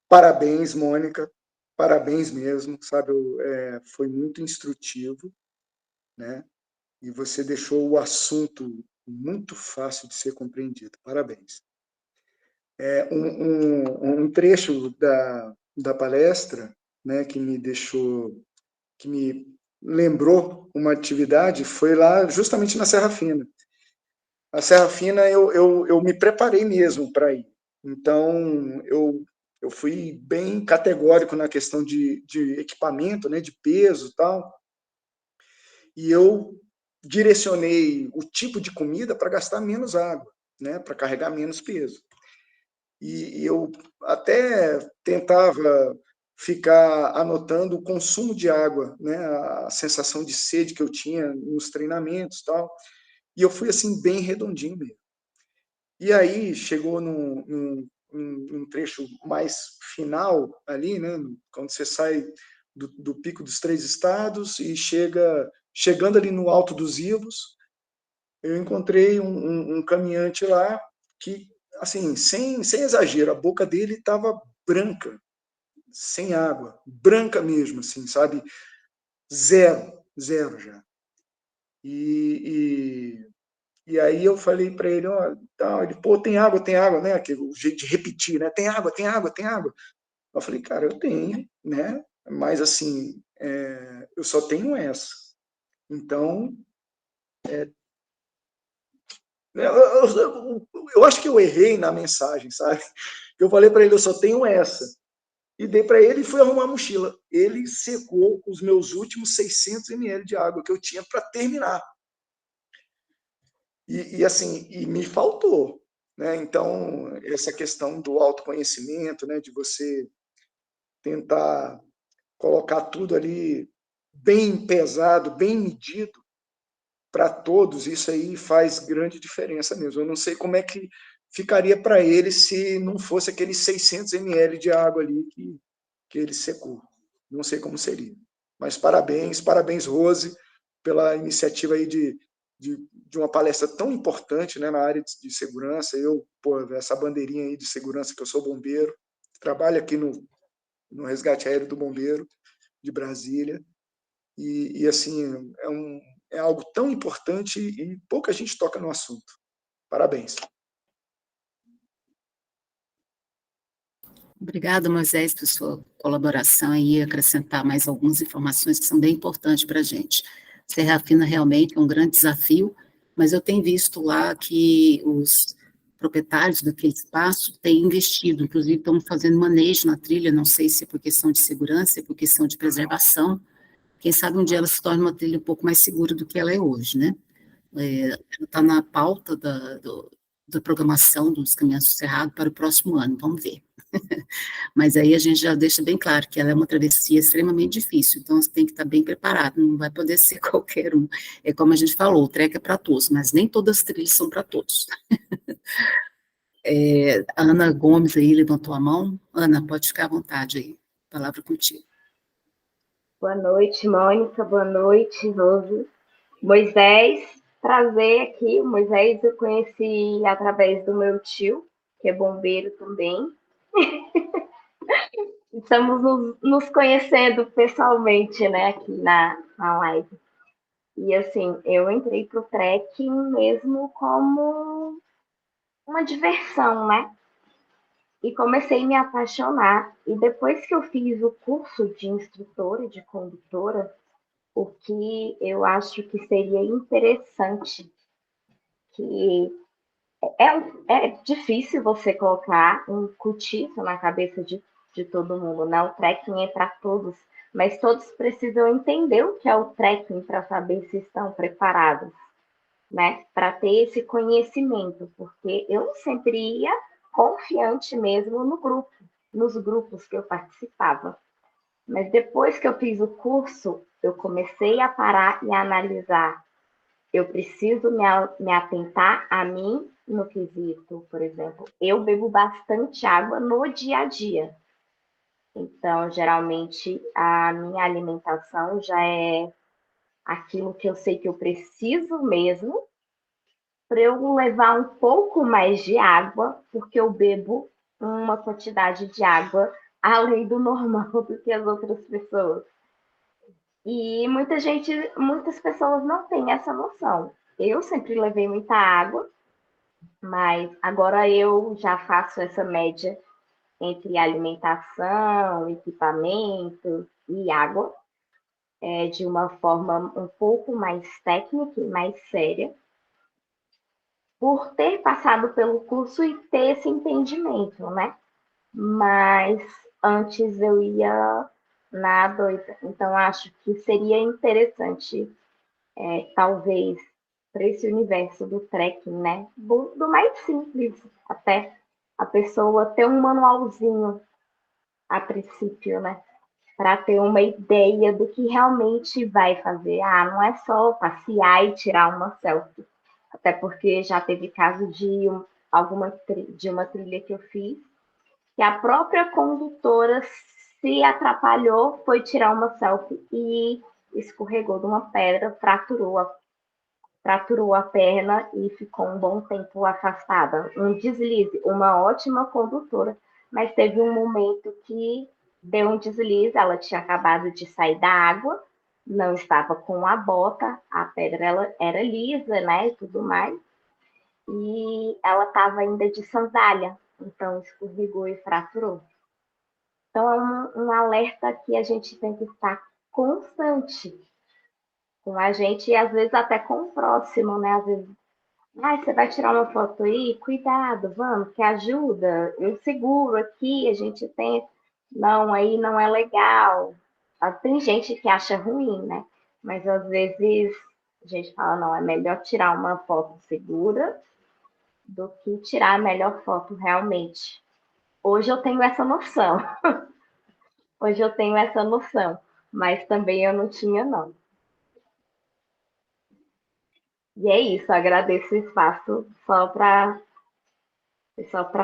Parabéns, Mônica, parabéns mesmo, sabe? Foi muito instrutivo, né? E você deixou o assunto muito fácil de ser compreendido. Parabéns. Um trecho da palestra, né, que me lembrou uma atividade, foi lá justamente na Serra Fina. A Serra Fina eu me preparei mesmo para ir. Então, eu fui bem categórico na questão de equipamento, né, de peso e tal, e eu direcionei o tipo de comida para gastar menos água, né, para carregar menos peso. E eu até tentava ficar anotando o consumo de água, né, a sensação de sede que eu tinha nos treinamentos e tal, e eu fui assim bem redondinho mesmo. E aí chegou num trecho mais final ali, né, quando você sai do Pico dos Três Estados e chegando ali no Alto dos Ilhos, eu encontrei um caminhante lá que, assim, sem exagero, a boca dele estava branca, sem água, branca mesmo, assim, sabe? Zero já. E aí eu falei para ele, ó, tá, ele, pô, tem água, né? O jeito de repetir, né? Tem água, tem água, tem água. Eu falei, cara, eu tenho, né? Mas assim, eu só tenho essa. Então, eu acho que eu errei na mensagem, sabe? Eu falei para ele, eu só tenho essa. E dei para ele e fui arrumar a mochila. Ele secou os meus últimos 600 ml de água que eu tinha para terminar. E assim, e me faltou, né? Então, essa questão do autoconhecimento, né, de você tentar colocar tudo ali bem pesado, bem medido para todos, isso aí faz grande diferença mesmo. Eu não sei como é que ficaria para ele se não fosse aqueles 600 ml de água ali que ele secou. Não sei como seria. Mas parabéns, Rose, pela iniciativa aí de uma palestra tão importante, né, na área de segurança. Essa bandeirinha aí de segurança, que eu sou bombeiro, trabalho aqui no Resgate Aéreo do Bombeiro de Brasília, e assim, é algo tão importante e pouca gente toca no assunto. Parabéns. Obrigada, Moisés, por sua colaboração e acrescentar mais algumas informações que são bem importantes para a gente. Serra Fina realmente é um grande desafio, mas eu tenho visto lá que os proprietários daquele espaço têm investido, inclusive estão fazendo manejo na trilha, não sei se é por questão de segurança, é por questão de preservação. Quem sabe um dia ela se torne uma trilha um pouco mais segura do que ela é hoje, né? Ela está na pauta da programação dos Caminhantes do Cerrado para o próximo ano, vamos ver. Mas aí a gente já deixa bem claro que ela é uma travessia extremamente difícil, então você tem que estar bem preparado, não vai poder ser qualquer um. É como a gente falou, o trek é para todos, mas nem todas as trilhas são para todos. A Ana Gomes aí levantou a mão. Ana, pode ficar à vontade aí, palavra contigo. Boa noite, Mônica, boa noite, Rose. Moisés, prazer aqui. O Moisés eu conheci através do meu tio, que é bombeiro também. Estamos nos conhecendo pessoalmente, né, aqui na live. E assim, eu entrei pro trekking mesmo como uma diversão, né? E comecei a me apaixonar. E depois que eu fiz o curso de instrutora e de condutora, o que eu acho que seria interessante, que é difícil você colocar um cutício na cabeça de todo mundo, né? O trekking é para todos, mas todos precisam entender o que é o trekking para saber se estão preparados, né? Para ter esse conhecimento, porque eu sempre ia confiante mesmo no grupo, nos grupos que eu participava. Mas depois que eu fiz o curso, eu comecei a parar e a analisar. Eu preciso me atentar a mim no quesito, por exemplo, eu bebo bastante água no dia a dia. Então, geralmente, a minha alimentação já é aquilo que eu sei que eu preciso mesmo, para eu levar um pouco mais de água, porque eu bebo uma quantidade de água além do normal do que as outras pessoas. E muitas pessoas não têm essa noção. Eu sempre levei muita água, mas agora eu já faço essa média entre alimentação, equipamento e água, de uma forma um pouco mais técnica e mais séria, por ter passado pelo curso e ter esse entendimento, né? Mas antes eu ia na doida. Então, acho que seria interessante, talvez, para esse universo do trekking, né? Do mais simples, até a pessoa ter um manualzinho a princípio, né? Para ter uma ideia do que realmente vai fazer. Não é só passear e tirar uma selfie. Até porque já teve caso de uma trilha que eu fiz, que a própria condutora se atrapalhou, foi tirar uma selfie e escorregou de uma pedra, fraturou a perna e ficou um bom tempo afastada. Um deslize, uma ótima condutora, mas teve um momento que deu um deslize, ela tinha acabado de sair da água, não estava com a bota, a pedra ela era lisa, né, e tudo mais, e ela estava ainda de sandália, então escorregou e fraturou. Então é um alerta que a gente tem que estar constante com a gente e às vezes até com o próximo, né? Às vezes, você vai tirar uma foto aí? Cuidado, vamos, que ajuda. Eu seguro aqui, a gente tem. Não, aí não é legal. Tem gente que acha ruim, né? Mas às vezes a gente fala, não, é melhor tirar uma foto segura do que tirar a melhor foto realmente. Hoje eu tenho essa noção. Mas também eu não tinha, não. E é isso, agradeço o espaço só para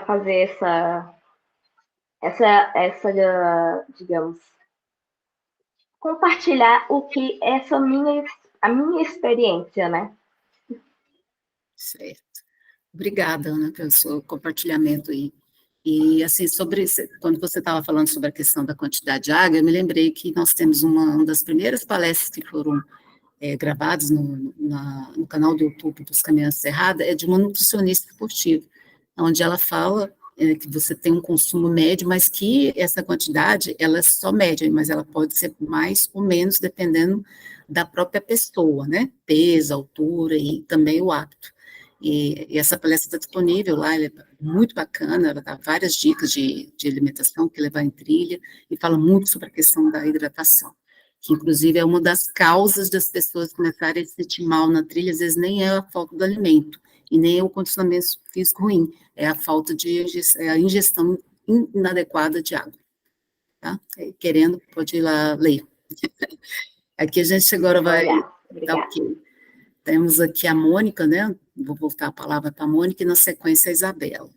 fazer digamos, compartilhar a minha experiência, né? Certo. Obrigada, Ana, pelo seu compartilhamento aí. E, assim, quando você estava falando sobre a questão da quantidade de água, eu me lembrei que nós temos uma das primeiras palestras que foram gravadas no canal do YouTube dos Caminhantes Cerrado, é de uma nutricionista esportiva, onde ela fala que você tem um consumo médio, mas que essa quantidade, ela é só média, mas ela pode ser mais ou menos, dependendo da própria pessoa, né? Peso, altura e também o hábito. E essa palestra está disponível lá, ela é muito bacana, ela dá várias dicas de alimentação que levar em trilha, e fala muito sobre a questão da hidratação, que inclusive é uma das causas das pessoas começarem a se sentir mal na trilha, às vezes nem é a falta do alimento, e nem é o condicionamento físico ruim, é a falta de a ingestão inadequada de água, tá? Querendo, pode ir lá ler. Aqui a gente agora vai... Tá, ok. Temos aqui a Mônica, né? Vou voltar a palavra para a Mônica, e na sequência a Isabela.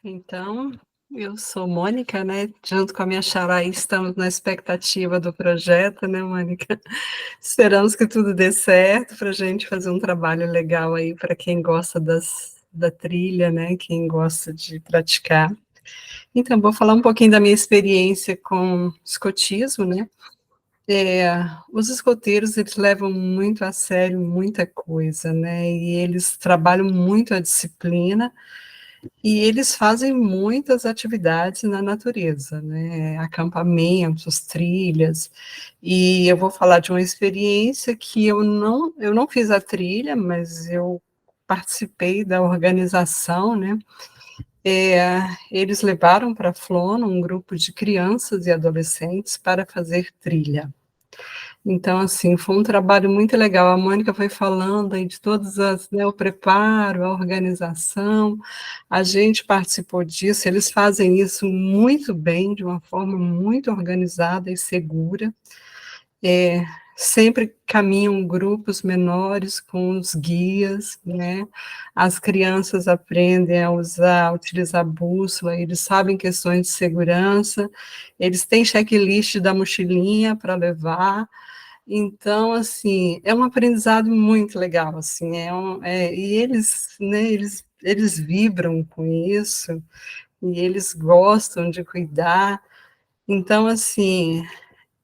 Então, eu sou Mônica, né? Junto com a minha xará, estamos na expectativa do projeto, né, Mônica? Esperamos que tudo dê certo para a gente fazer um trabalho legal aí para quem gosta da trilha, né? Quem gosta de praticar. Então, vou falar um pouquinho da minha experiência com escotismo, né? Os escoteiros, eles levam muito a sério muita coisa, né? E eles trabalham muito a disciplina, e eles fazem muitas atividades na natureza, né? Acampamentos, trilhas, e eu vou falar de uma experiência que eu não fiz a trilha, mas eu participei da organização, né? Eles levaram para Flona um grupo de crianças e adolescentes para fazer trilha. Então, assim, foi um trabalho muito legal. A Mônica foi falando aí de todas as, né, o preparo, a organização, a gente participou disso, eles fazem isso muito bem, de uma forma muito organizada e segura. Sempre caminham grupos menores com os guias, né? As crianças aprendem a utilizar a bússola, eles sabem questões de segurança, eles têm checklist da mochilinha para levar. Então, assim, é um aprendizado muito legal, assim, e eles, né, eles vibram com isso, e eles gostam de cuidar. Então, assim,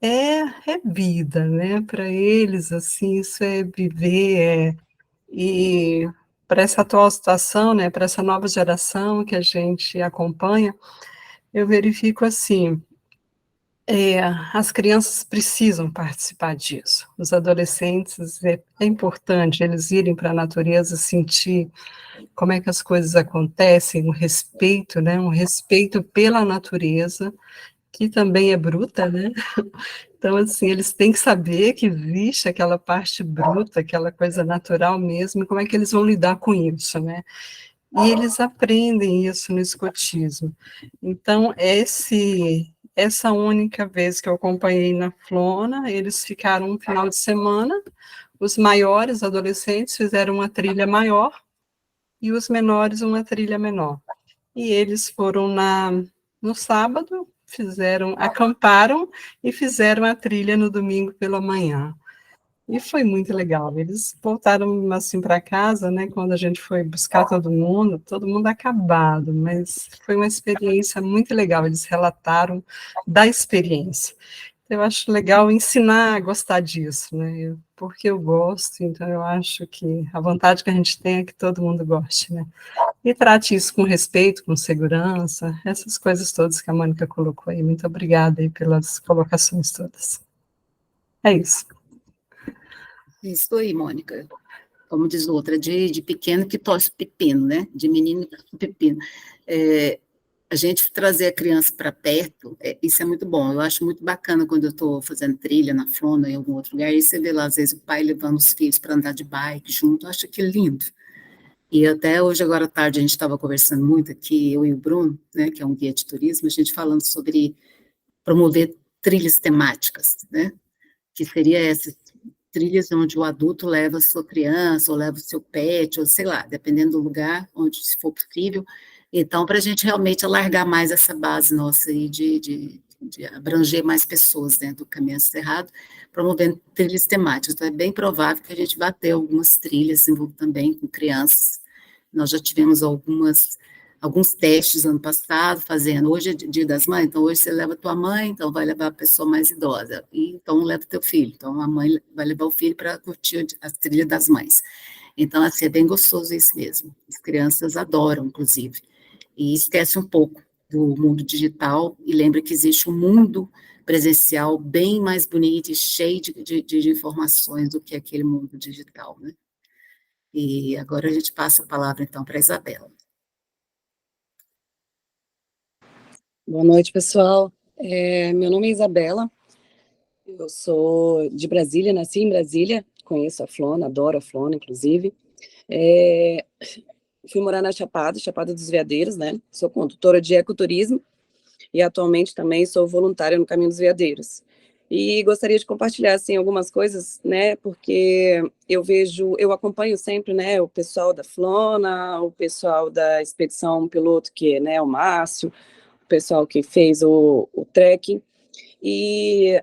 é vida, né, para eles, assim, isso é viver, e para essa atual situação, né, para essa nova geração que a gente acompanha, eu verifico assim, as crianças precisam participar disso, os adolescentes, é importante eles irem para a natureza, sentir como é que as coisas acontecem, um respeito, né, um respeito pela natureza, que também é bruta, né, então, assim, eles têm que saber que existe aquela parte bruta, aquela coisa natural mesmo, e como é que eles vão lidar com isso, né, e eles aprendem isso no escotismo. Então, essa única vez que eu acompanhei na Flona, eles ficaram um final de semana, os maiores adolescentes fizeram uma trilha maior, e os menores uma trilha menor. E eles foram no sábado, acamparam e fizeram a trilha no domingo pela manhã. E foi muito legal. Eles voltaram assim para casa, né? Quando a gente foi buscar todo mundo acabado, mas foi uma experiência muito legal. Eles relataram da experiência. Eu acho legal ensinar a gostar disso, né? Porque eu gosto, então eu acho que a vontade que a gente tem é que todo mundo goste, né? E trate isso com respeito, com segurança, essas coisas todas que a Mônica colocou aí. Muito obrigada aí pelas colocações todas. É isso. Isso aí, Mônica. Como diz outra, de pequeno que torce pepino, né? De menino que torce pepino. A gente trazer a criança para perto, isso é muito bom. Eu acho muito bacana quando eu estou fazendo trilha na Flona, em algum outro lugar, e você vê lá, às vezes, o pai levando os filhos para andar de bike junto, eu acho aquilo lindo. E até hoje, agora à tarde, a gente estava conversando muito aqui, eu e o Bruno, né, que é um guia de turismo, a gente falando sobre promover trilhas temáticas, né, que seria essas trilhas onde o adulto leva a sua criança, ou leva o seu pet, ou sei lá, dependendo do lugar, onde se for possível. Então, para a gente realmente alargar mais essa base nossa aí de abranger mais pessoas dentro do Caminho Cerrado, promovendo trilhas temáticas. Então, é bem provável que a gente vá ter algumas trilhas também com crianças. Nós já tivemos alguns testes ano passado, fazendo, hoje é Dia das Mães, então hoje você leva a tua mãe, então vai levar a pessoa mais idosa, e então leva o teu filho, então a mãe vai levar o filho para curtir a trilha das mães. Então, assim, é bem gostoso isso mesmo, as crianças adoram, inclusive, e esquece um pouco do mundo digital, e lembra que existe um mundo presencial bem mais bonito e cheio de informações do que aquele mundo digital, né? E agora a gente passa a palavra, então, para a Isabela. Boa noite, pessoal. Meu nome é Isabela, eu sou de Brasília, nasci em Brasília, conheço a Flona, adoro a Flona, inclusive. Fui morar na Chapada dos Veadeiros, né? Sou condutora de ecoturismo e atualmente também sou voluntária no Caminho dos Veadeiros. E gostaria de compartilhar, assim, algumas coisas, né? Porque eu acompanho sempre, né, o pessoal da Flona, o pessoal da Expedição Piloto, que é, né, o Márcio, o pessoal que fez o trekking, e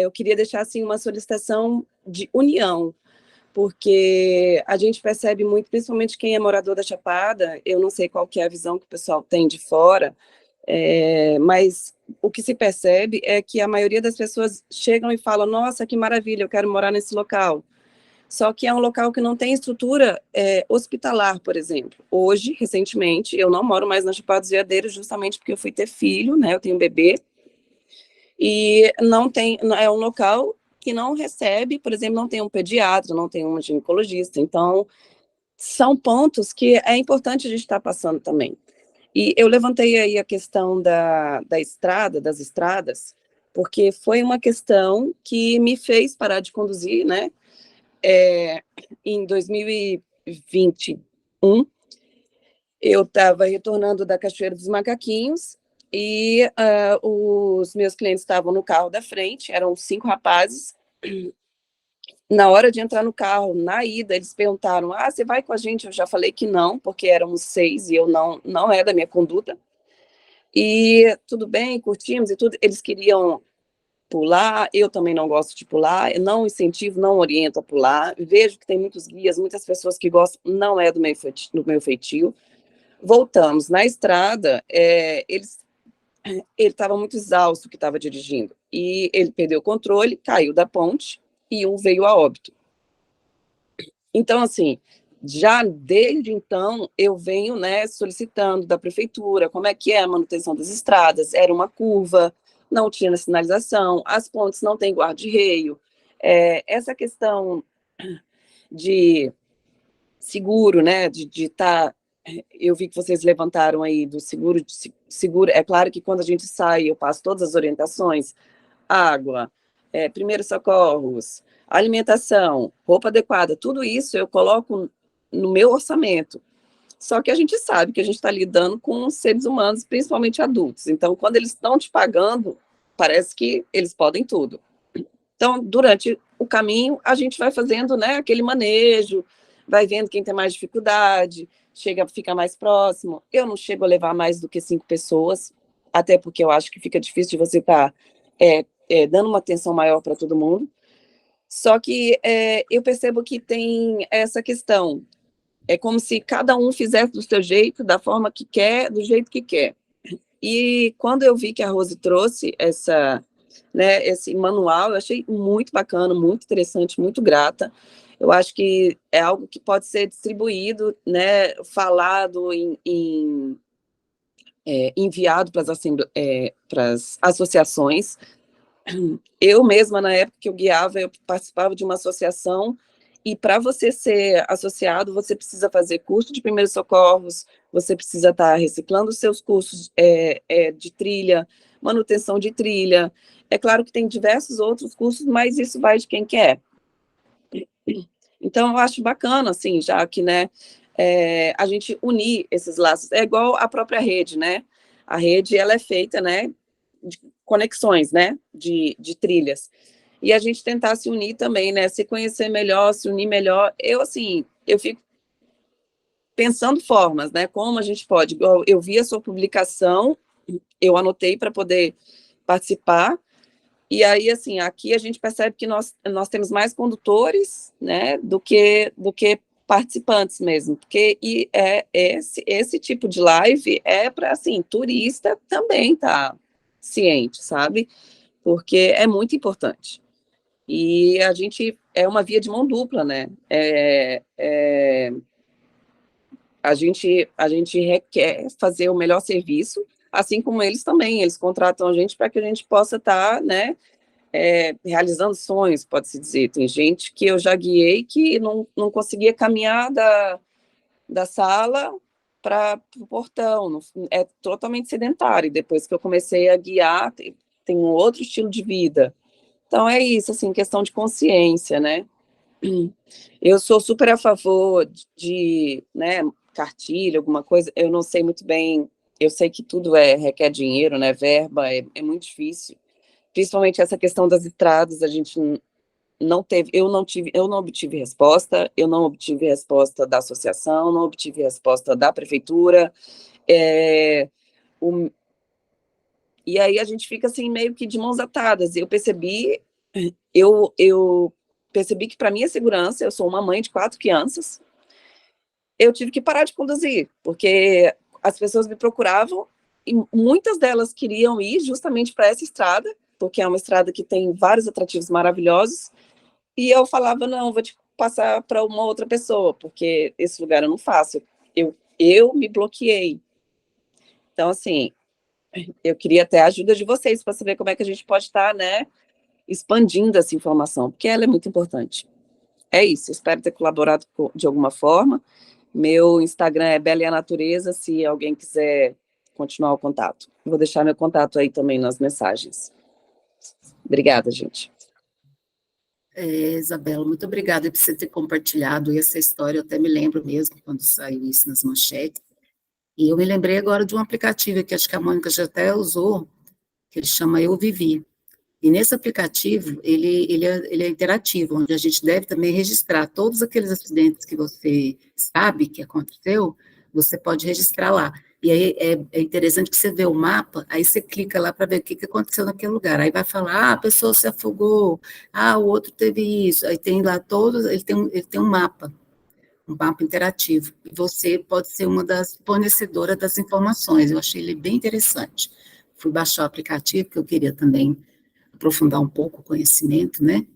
eu queria deixar, assim, uma solicitação de união, porque a gente percebe muito, principalmente quem é morador da Chapada, eu não sei qual que é a visão que o pessoal tem de fora, mas o que se percebe é que a maioria das pessoas chegam e falam, nossa, que maravilha, eu quero morar nesse local. Só que é um local que não tem estrutura hospitalar, por exemplo. Hoje, recentemente, eu não moro mais na Chapada dos Veadeiros, justamente porque eu fui ter filho, né, eu tenho um bebê, e é um local que não recebe, por exemplo, não tem um pediatra, não tem um ginecologista, então são pontos que é importante a gente estar passando também. E eu levantei aí a questão das estradas, porque foi uma questão que me fez parar de conduzir, né? Em 2021, eu estava retornando da Cachoeira dos Macaquinhos e os meus clientes estavam no carro da frente, eram 5 rapazes. Na hora de entrar no carro, na ida, eles perguntaram, você vai com a gente? Eu já falei que não, porque éramos 6 e eu não é da minha conduta. E tudo bem, curtimos e tudo. Eles queriam pular, eu também não gosto de pular, eu não incentivo, não oriento a pular. Vejo que tem muitos guias, muitas pessoas que gostam, não é do meu feitio. Voltamos. Na estrada, ele estava muito exausto que estava dirigindo, e ele perdeu o controle, caiu da ponte, e um veio a óbito. Então, assim, já desde então, eu venho, né, solicitando da prefeitura como é que é a manutenção das estradas, era uma curva, não tinha sinalização, as pontes não têm guarda-reio, essa questão de seguro, né, de estar... Eu vi que vocês levantaram aí do seguro, é claro que quando a gente sai, eu passo todas as orientações, água, primeiros socorros, alimentação, roupa adequada, tudo isso eu coloco no meu orçamento. Só que a gente sabe que a gente está lidando com seres humanos, principalmente adultos. Então, quando eles estão te pagando, parece que eles podem tudo. Então, durante o caminho, a gente vai fazendo, né, aquele manejo, vai vendo quem tem mais dificuldade, fica mais próximo. Eu não chego a levar mais do que 5 pessoas, até porque eu acho que fica difícil de você estar dando uma atenção maior para todo mundo. Só que eu percebo que tem essa questão. É como se cada um fizesse do seu jeito, da forma que quer, do jeito que quer. E quando eu vi que a Rose trouxe esse manual, eu achei muito bacana, muito interessante, muito grata. Eu acho que é algo que pode ser distribuído, né, falado, enviado para as associações. Eu mesma, na época que eu guiava, eu participava de uma associação, e para você ser associado, você precisa fazer curso de primeiros socorros, você precisa estar reciclando os seus cursos de trilha, manutenção de trilha. É claro que tem diversos outros cursos, mas isso vai de quem quer. Então, eu acho bacana, assim, já que, né, a gente unir esses laços. É igual a própria rede, né? A rede, ela é feita, né, de conexões, né, de trilhas. E a gente tentar se unir também, né, se conhecer melhor, se unir melhor. Eu fico pensando formas, né, como a gente pode. Eu vi a sua publicação, eu anotei para poder participar, e aí, assim, aqui a gente percebe que nós temos mais condutores, né, do que participantes mesmo, porque esse tipo de live é para, assim, turista também tá ciente, sabe? Porque é muito importante. E a gente é uma via de mão dupla, né? A gente requer fazer o melhor serviço, assim como eles também, eles contratam a gente para que a gente possa estar, né, realizando sonhos, pode-se dizer. Tem gente que eu já guiei que não conseguia caminhar da sala para o portão, é totalmente sedentário. E depois que eu comecei a guiar, tem um outro estilo de vida. Então é isso, assim, questão de consciência, né? Eu sou super a favor né, cartilha, alguma coisa, eu não sei muito bem, eu sei que tudo requer dinheiro, né, verba, é muito difícil, principalmente essa questão das estradas, a gente não teve, eu não obtive resposta, eu não obtive resposta da associação, não obtive resposta da prefeitura, e aí a gente fica assim meio que de mãos atadas. Eu percebi que para minha segurança, eu sou uma mãe de 4 crianças, eu tive que parar de conduzir, porque as pessoas me procuravam e muitas delas queriam ir justamente para essa estrada, porque é uma estrada que tem vários atrativos maravilhosos, e eu falava, não, vou te passar para uma outra pessoa, porque esse lugar eu não faço. Eu me bloqueei. Então, assim, eu queria até a ajuda de vocês para saber como é que a gente pode estar, né, expandindo essa informação, porque ela é muito importante. É isso, espero ter colaborado de alguma forma. Meu Instagram é Bela e a Natureza, se alguém quiser continuar o contato. Vou deixar meu contato aí também nas mensagens. Obrigada, gente. Isabela, muito obrigada por você ter compartilhado essa história, eu até me lembro mesmo quando saiu isso nas manchetes. E eu me lembrei agora de um aplicativo que acho que a Mônica já até usou, que ele chama Eu Vivi. E nesse aplicativo, ele é interativo, onde a gente deve também registrar todos aqueles acidentes que você sabe que aconteceu, você pode registrar lá. E aí é interessante que você vê o mapa, aí você clica lá para ver o que aconteceu naquele lugar. Aí vai falar, a pessoa se afogou, o outro teve isso. Aí tem lá todos, ele tem um mapa interativo. E você pode ser uma das fornecedoras das informações. Eu achei ele bem interessante. Fui baixar o aplicativo, porque eu queria também aprofundar um pouco o conhecimento, né?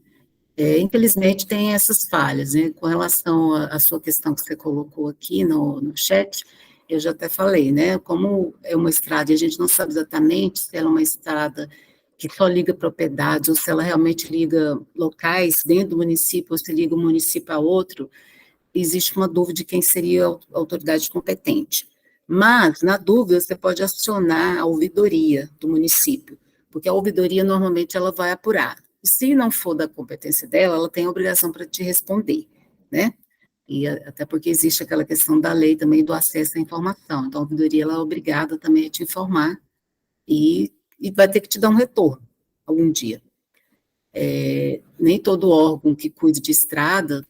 Infelizmente tem essas falhas, né? Com relação à sua questão que você colocou aqui no chat, eu já até falei, né? Como é uma estrada e a gente não sabe exatamente se ela é uma estrada que só liga propriedades ou se ela realmente liga locais dentro do município ou se liga um município a outro, existe uma dúvida de quem seria a autoridade competente. Mas, na dúvida, você pode acionar a ouvidoria do município, porque a ouvidoria, normalmente, ela vai apurar. E se não for da competência dela, ela tem a obrigação para te responder, né? E até porque existe aquela questão da lei também do acesso à informação. Então, a ouvidoria, ela é obrigada também a te informar e vai ter que te dar um retorno algum dia. Nem todo órgão que cuide de estrada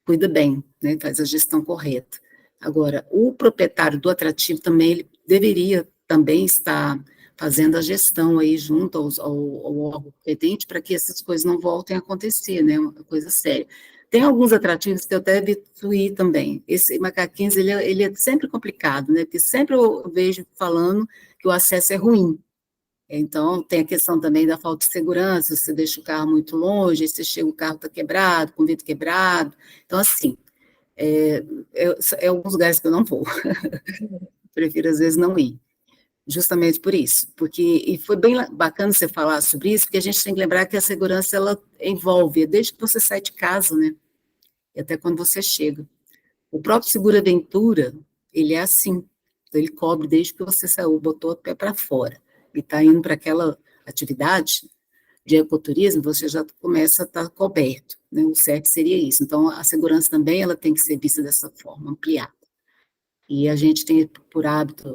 cuida bem, né, faz a gestão correta. Agora, o proprietário do atrativo também, ele deveria também estar fazendo a gestão aí junto ao órgão competente para que essas coisas não voltem a acontecer, né, uma coisa séria. Tem alguns atrativos que eu até evito ir também. Esse Macaquinhos, ele é sempre complicado, né, porque sempre eu vejo falando que o acesso é ruim. Então, tem a questão também da falta de segurança, você deixa o carro muito longe, aí você chega, o carro está quebrado, com o vidro quebrado. Então, assim, alguns lugares que eu não vou. Prefiro, às vezes, não ir. Justamente por isso. E foi bem bacana você falar sobre isso, porque a gente tem que lembrar que a segurança, ela envolve, desde que você sai de casa, né? E até quando você chega. O próprio Seguro Aventura, ele é assim. Então, ele cobre desde que você saiu, botou o pé para fora. E está indo para aquela atividade de ecoturismo, você já começa a estar coberto, né? O certo seria isso. Então, a segurança também, ela tem que ser vista dessa forma, ampliada. E a gente tem por hábito,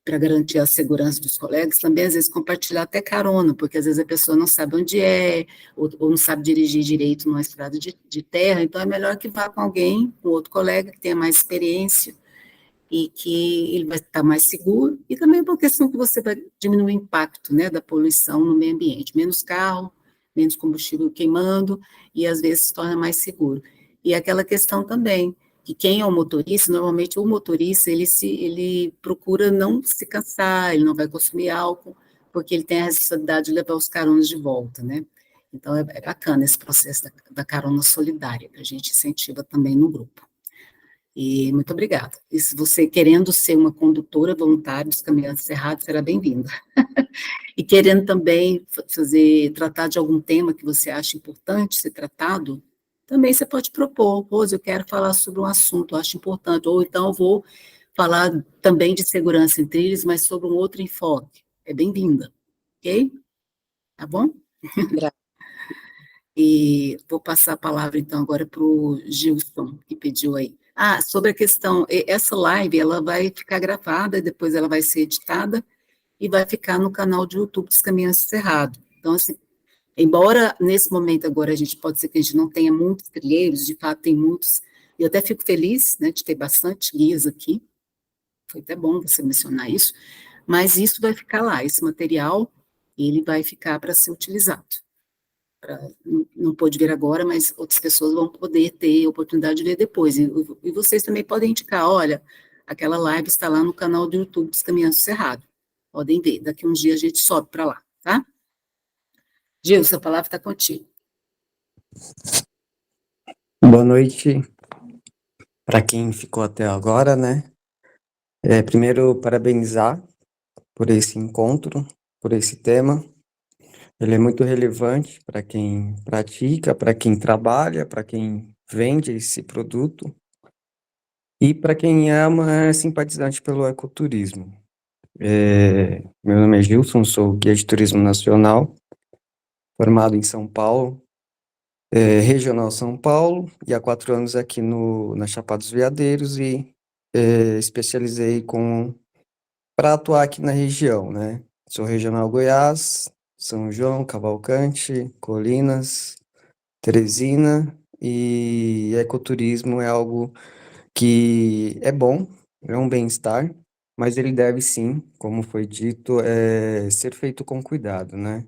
para garantir a segurança dos colegas, também, às vezes, compartilhar até carona, porque, às vezes, a pessoa não sabe onde ou não sabe dirigir direito numa estrada de terra, então, é melhor que vá com alguém, com outro colega, que tenha mais experiência, e que ele vai estar mais seguro, e também por questão que você vai diminuir o impacto, né, da poluição no meio ambiente, menos carro, menos combustível queimando, e às vezes se torna mais seguro. E aquela questão também, que quem é o motorista, normalmente o motorista, ele procura não se cansar, ele não vai consumir álcool, porque ele tem a responsabilidade de levar os caronas de volta, né? Então é bacana esse processo da carona solidária, que a gente incentiva também no grupo. E muito obrigada. E se você querendo ser uma condutora voluntária dos Caminhantes Cerrados, será bem-vinda. E querendo também tratar de algum tema que você acha importante ser tratado, também você pode propor, Rose, eu quero falar sobre um assunto, eu acho importante, ou então eu vou falar também de segurança em trilhos, mas sobre um outro enfoque. É bem-vinda, ok? Tá bom? E vou passar a palavra, então, agora para o Gilson, que pediu aí. Ah, sobre a questão, essa live, ela vai ficar gravada, depois ela vai ser editada, e vai ficar no canal de YouTube dos Caminhantes Cerrados. Então, assim, embora nesse momento agora pode ser que a gente não tenha muitos trilheiros, de fato tem muitos, e eu até fico feliz, né, de ter bastante guias aqui, foi até bom você mencionar isso, mas isso vai ficar lá, esse material, ele vai ficar para ser utilizado. Não pode ver agora, mas outras pessoas vão poder ter a oportunidade de ver depois, e vocês também podem indicar, olha, aquela live está lá no canal do YouTube dos Caminhantes Cerrados, podem ver, daqui uns dias a gente sobe para lá, tá? Gilson, a palavra está contigo. Boa noite para quem ficou até agora, né? Primeiro, parabenizar por esse encontro, por esse tema. Ele é muito relevante para quem pratica, para quem trabalha, para quem vende esse produto e para quem é simpatizante pelo ecoturismo. Meu nome é Gilson, sou guia de turismo nacional, formado em São Paulo, regional São Paulo, e há 4 anos aqui na Chapada dos Veadeiros, e especializei para atuar aqui na região, né? Sou regional Goiás, São João, Cavalcante, Colinas, Teresina, e ecoturismo é algo que é bom, é um bem-estar, mas ele deve sim, como foi dito, ser feito com cuidado, né?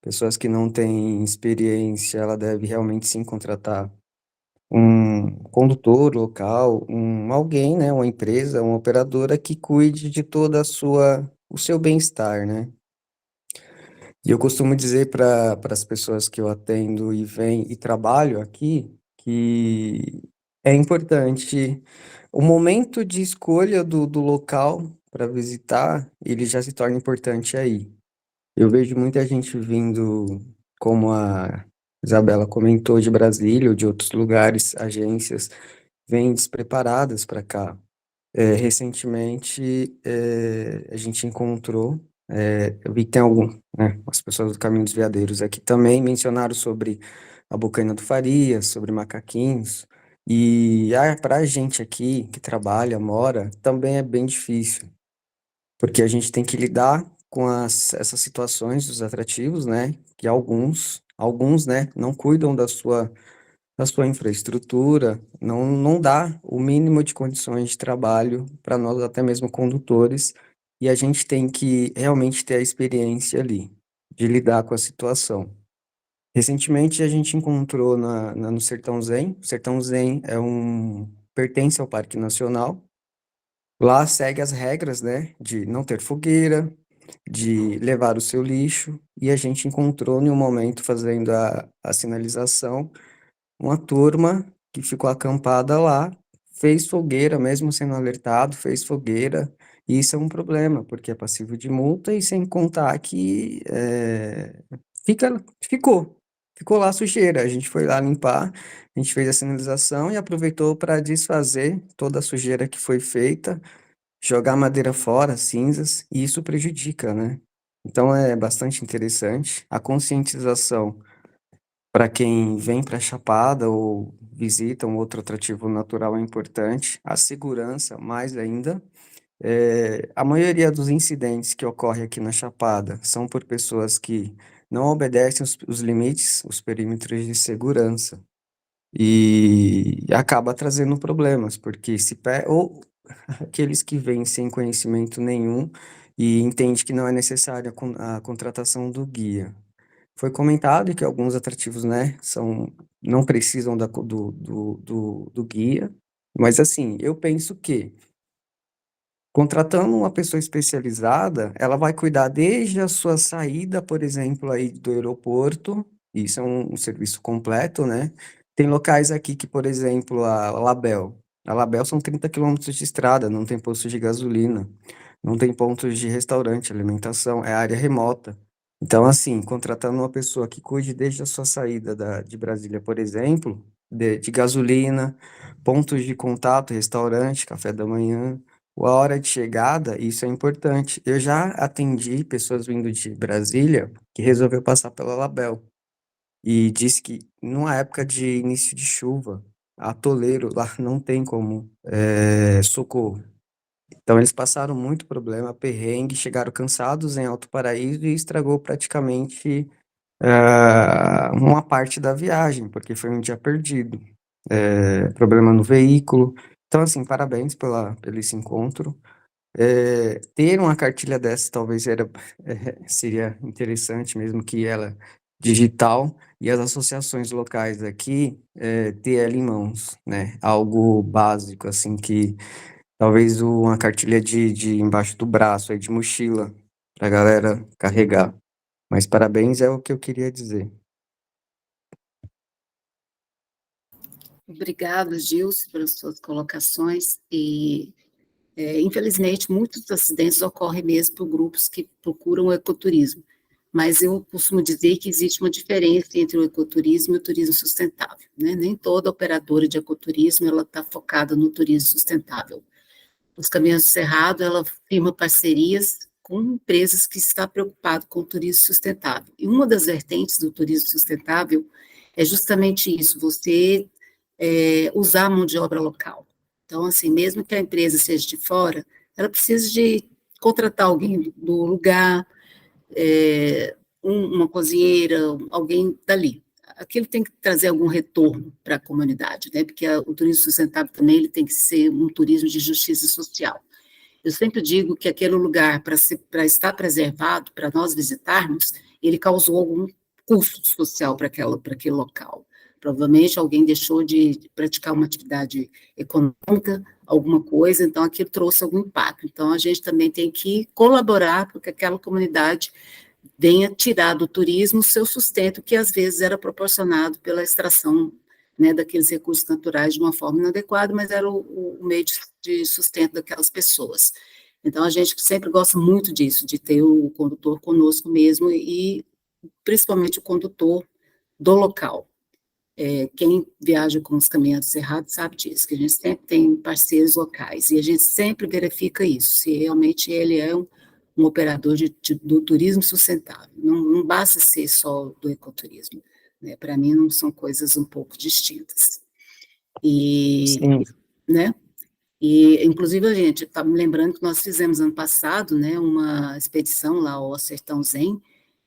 Pessoas que não têm experiência, ela deve realmente sim contratar um condutor local, alguém, né, uma empresa, uma operadora que cuide de toda o seu bem-estar, né? E eu costumo dizer para as pessoas que eu atendo e vêm e trabalho aqui que é importante o momento de escolha do local para visitar, ele já se torna importante aí. Eu vejo muita gente vindo, como a Isabela comentou, de Brasília ou de outros lugares, agências, vêm despreparadas para cá. Recentemente, a gente encontrou, eu vi que tem né, as pessoas do Caminho dos Veadeiros aqui também mencionaram sobre a Bocaina do Farias, sobre macaquinhos, e para a gente aqui, que trabalha, mora, também é bem difícil, porque a gente tem que lidar com essas situações dos atrativos, né, que alguns, né, não cuidam da sua infraestrutura, não dá o mínimo de condições de trabalho para nós, até mesmo condutores, e a gente tem que realmente ter a experiência ali, de lidar com a situação. Recentemente a gente encontrou no Sertão Zen. O Sertão Zen pertence ao Parque Nacional. Lá segue as regras, né, de não ter fogueira, de levar o seu lixo, e a gente encontrou em um momento fazendo a sinalização uma turma que ficou acampada lá, fez fogueira, mesmo sendo alertado, fez fogueira, e isso é um problema, porque é passivo de multa, e sem contar que ficou lá a sujeira. A gente foi lá limpar, a gente fez a sinalização e aproveitou para desfazer toda a sujeira que foi feita, jogar madeira fora, cinzas, e isso prejudica, né? Então é bastante interessante. A conscientização para quem vem para a Chapada ou visita um outro atrativo natural é importante. A segurança, mais ainda. A maioria dos incidentes que ocorrem aqui na Chapada são por pessoas que não obedecem os limites, os perímetros de segurança. E acaba trazendo problemas, porque ou aqueles que vêm sem conhecimento nenhum e entende que não é necessária a contratação do guia. Foi comentado que alguns atrativos, né, não precisam do guia, mas assim, eu penso que contratando uma pessoa especializada, ela vai cuidar desde a sua saída, por exemplo, aí do aeroporto, isso é um serviço completo, né? Tem locais aqui que, por exemplo, a Label, A Label são 30 quilômetros de estrada, não tem posto de gasolina, não tem pontos de restaurante, alimentação, é área remota. Então, assim, contratando uma pessoa que cuide desde a sua saída de Brasília, por exemplo, de gasolina, pontos de contato, restaurante, café da manhã, a hora de chegada, isso é importante. Eu já atendi pessoas vindo de Brasília que resolveu passar pela Label e disse que numa época de início de chuva, atoleiro lá não tem como socorro. Então eles passaram muito problema, perrengue, chegaram cansados em Alto Paraíso e estragou praticamente uma parte da viagem, porque foi um dia perdido. Problema no veículo. Então, assim, parabéns pelo esse encontro. Ter uma cartilha dessa talvez seria interessante, mesmo que ela digital, e as associações locais aqui ter ela em mãos, né? Algo básico, assim, que talvez uma cartilha de embaixo do braço, aí de mochila, para a galera carregar. Mas parabéns é o que eu queria dizer. Obrigada, Gilson, pelas suas colocações. E, infelizmente, muitos acidentes ocorrem mesmo por grupos que procuram o ecoturismo. Mas eu costumo dizer que existe uma diferença entre o ecoturismo e o turismo sustentável, né? Nem toda operadora de ecoturismo ela está focada no turismo sustentável. Os Caminhos do Cerrado, ela firma parcerias com empresas que estão preocupadas com o turismo sustentável. E uma das vertentes do turismo sustentável é justamente isso, você usar a mão de obra local. Então, assim, mesmo que a empresa seja de fora, ela precisa de contratar alguém do lugar, uma cozinheira, alguém dali. Aquilo tem que trazer algum retorno para a comunidade, né? Porque o turismo sustentável também ele tem que ser um turismo de justiça social. Eu sempre digo que aquele lugar, para estar preservado, para nós visitarmos, ele causou algum custo social para aquele local. Provavelmente alguém deixou de praticar uma atividade econômica, alguma coisa, então aquilo trouxe algum impacto. Então a gente também tem que colaborar para que aquela comunidade venha tirar do turismo o seu sustento, que às vezes era proporcionado pela extração, né, daqueles recursos naturais de uma forma inadequada, mas era o meio de sustento daquelas pessoas. Então, a gente sempre gosta muito disso, de ter o condutor conosco mesmo, e principalmente o condutor do local. Quem viaja com os caminhantes cerrados sabe disso, que a gente sempre tem parceiros locais, e a gente sempre verifica isso, se realmente ele é um operador do turismo sustentável. Não basta ser só do ecoturismo, né? Para mim, não são coisas um pouco distintas. E, Sim. né? E, inclusive, a gente está me lembrando que nós fizemos ano passado, né, uma expedição lá ao Sertão Zen,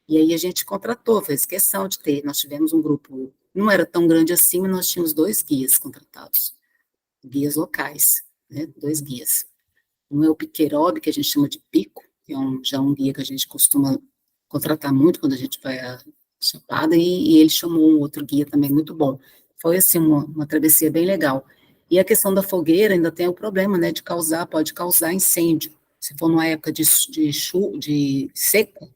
e aí a gente contratou, fez questão de ter, nós tivemos um grupo, não era tão grande assim, mas nós tínhamos 2 guias contratados, guias locais, né, 2 guias. Um é o Piqueirobe, que a gente chama de Pico, que é já um guia que a gente costuma contratar muito quando a gente vai à Chapada, e ele chamou um outro guia também muito bom. Foi, assim, uma travessia bem legal. E a questão da fogueira ainda tem o problema, né, pode causar incêndio. Se for numa época de seca,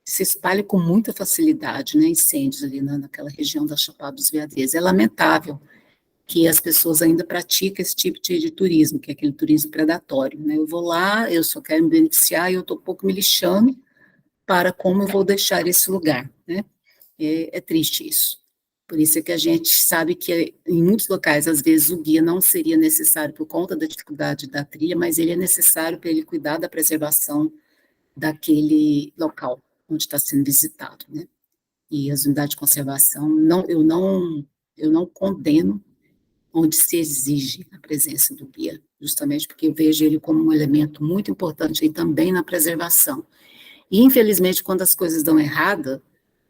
se espalha com muita facilidade, né, incêndios ali naquela região da Chapada dos Veadeiros. É lamentável que as pessoas ainda praticam esse tipo de turismo, que é aquele turismo predatório, né? Eu vou lá, eu só quero me beneficiar e eu estou um pouco me lixando para como eu vou deixar esse lugar, né? É triste isso. Por isso é que a gente sabe que em muitos locais, às vezes, o guia não seria necessário por conta da dificuldade da trilha, mas ele é necessário para ele cuidar da preservação daquele local onde está sendo visitado, né? E as unidades de conservação, eu não condeno onde se exige a presença do guia, justamente porque eu vejo ele como um elemento muito importante aí também na preservação. E, infelizmente, quando as coisas dão errada,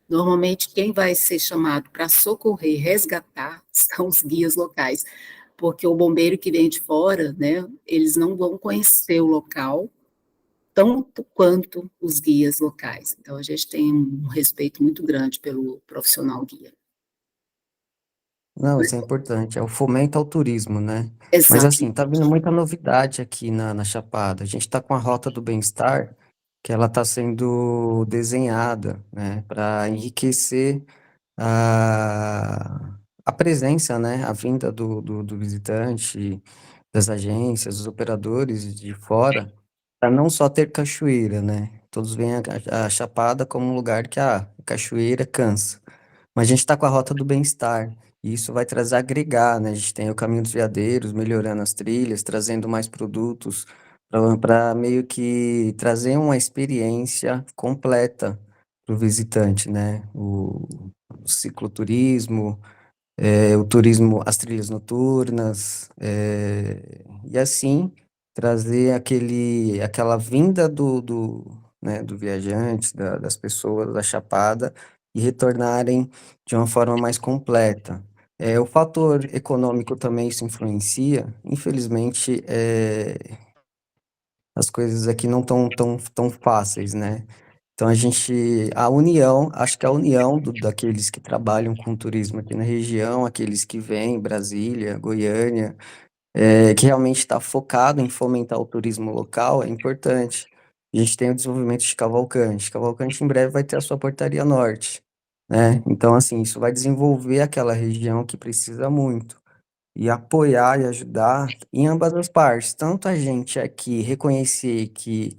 normalmente quem vai ser chamado para socorrer, resgatar, são os guias locais, porque o bombeiro que vem de fora, né, eles não vão conhecer o local tanto quanto os guias locais. Então, a gente tem um respeito muito grande pelo profissional guia. Não, isso é importante, é o fomento ao turismo, né? Mas Exato. assim, tá vindo muita novidade aqui na Chapada. A gente tá com a Rota do Bem-Estar, que ela tá sendo desenhada, né, para enriquecer a presença, né, a vinda do visitante, das agências, dos operadores de fora, para não só ter cachoeira, né? Todos veem a Chapada como um lugar que a cachoeira cansa. Mas a gente está com a Rota do Bem-Estar, e isso vai trazer agregar, né? A gente tem o Caminho dos Veadeiros, melhorando as trilhas, trazendo mais produtos, para meio que trazer uma experiência completa para o visitante, né? O cicloturismo, o turismo, as trilhas noturnas, e assim trazer aquela vinda né, do viajante, das pessoas da Chapada, e retornarem de uma forma mais completa. O fator econômico também isso influencia. Infelizmente, as coisas aqui não estão tão fáceis, né? Então a união, acho que a união daqueles que trabalham com turismo aqui na região, aqueles que vêm, Brasília, Goiânia, que realmente está focado em fomentar o turismo local, é importante. A gente tem o desenvolvimento de Cavalcante. Cavalcante em breve vai ter a sua portaria norte, né? Então, assim, isso vai desenvolver aquela região que precisa muito e apoiar e ajudar em ambas as partes. Tanto a gente aqui reconhecer que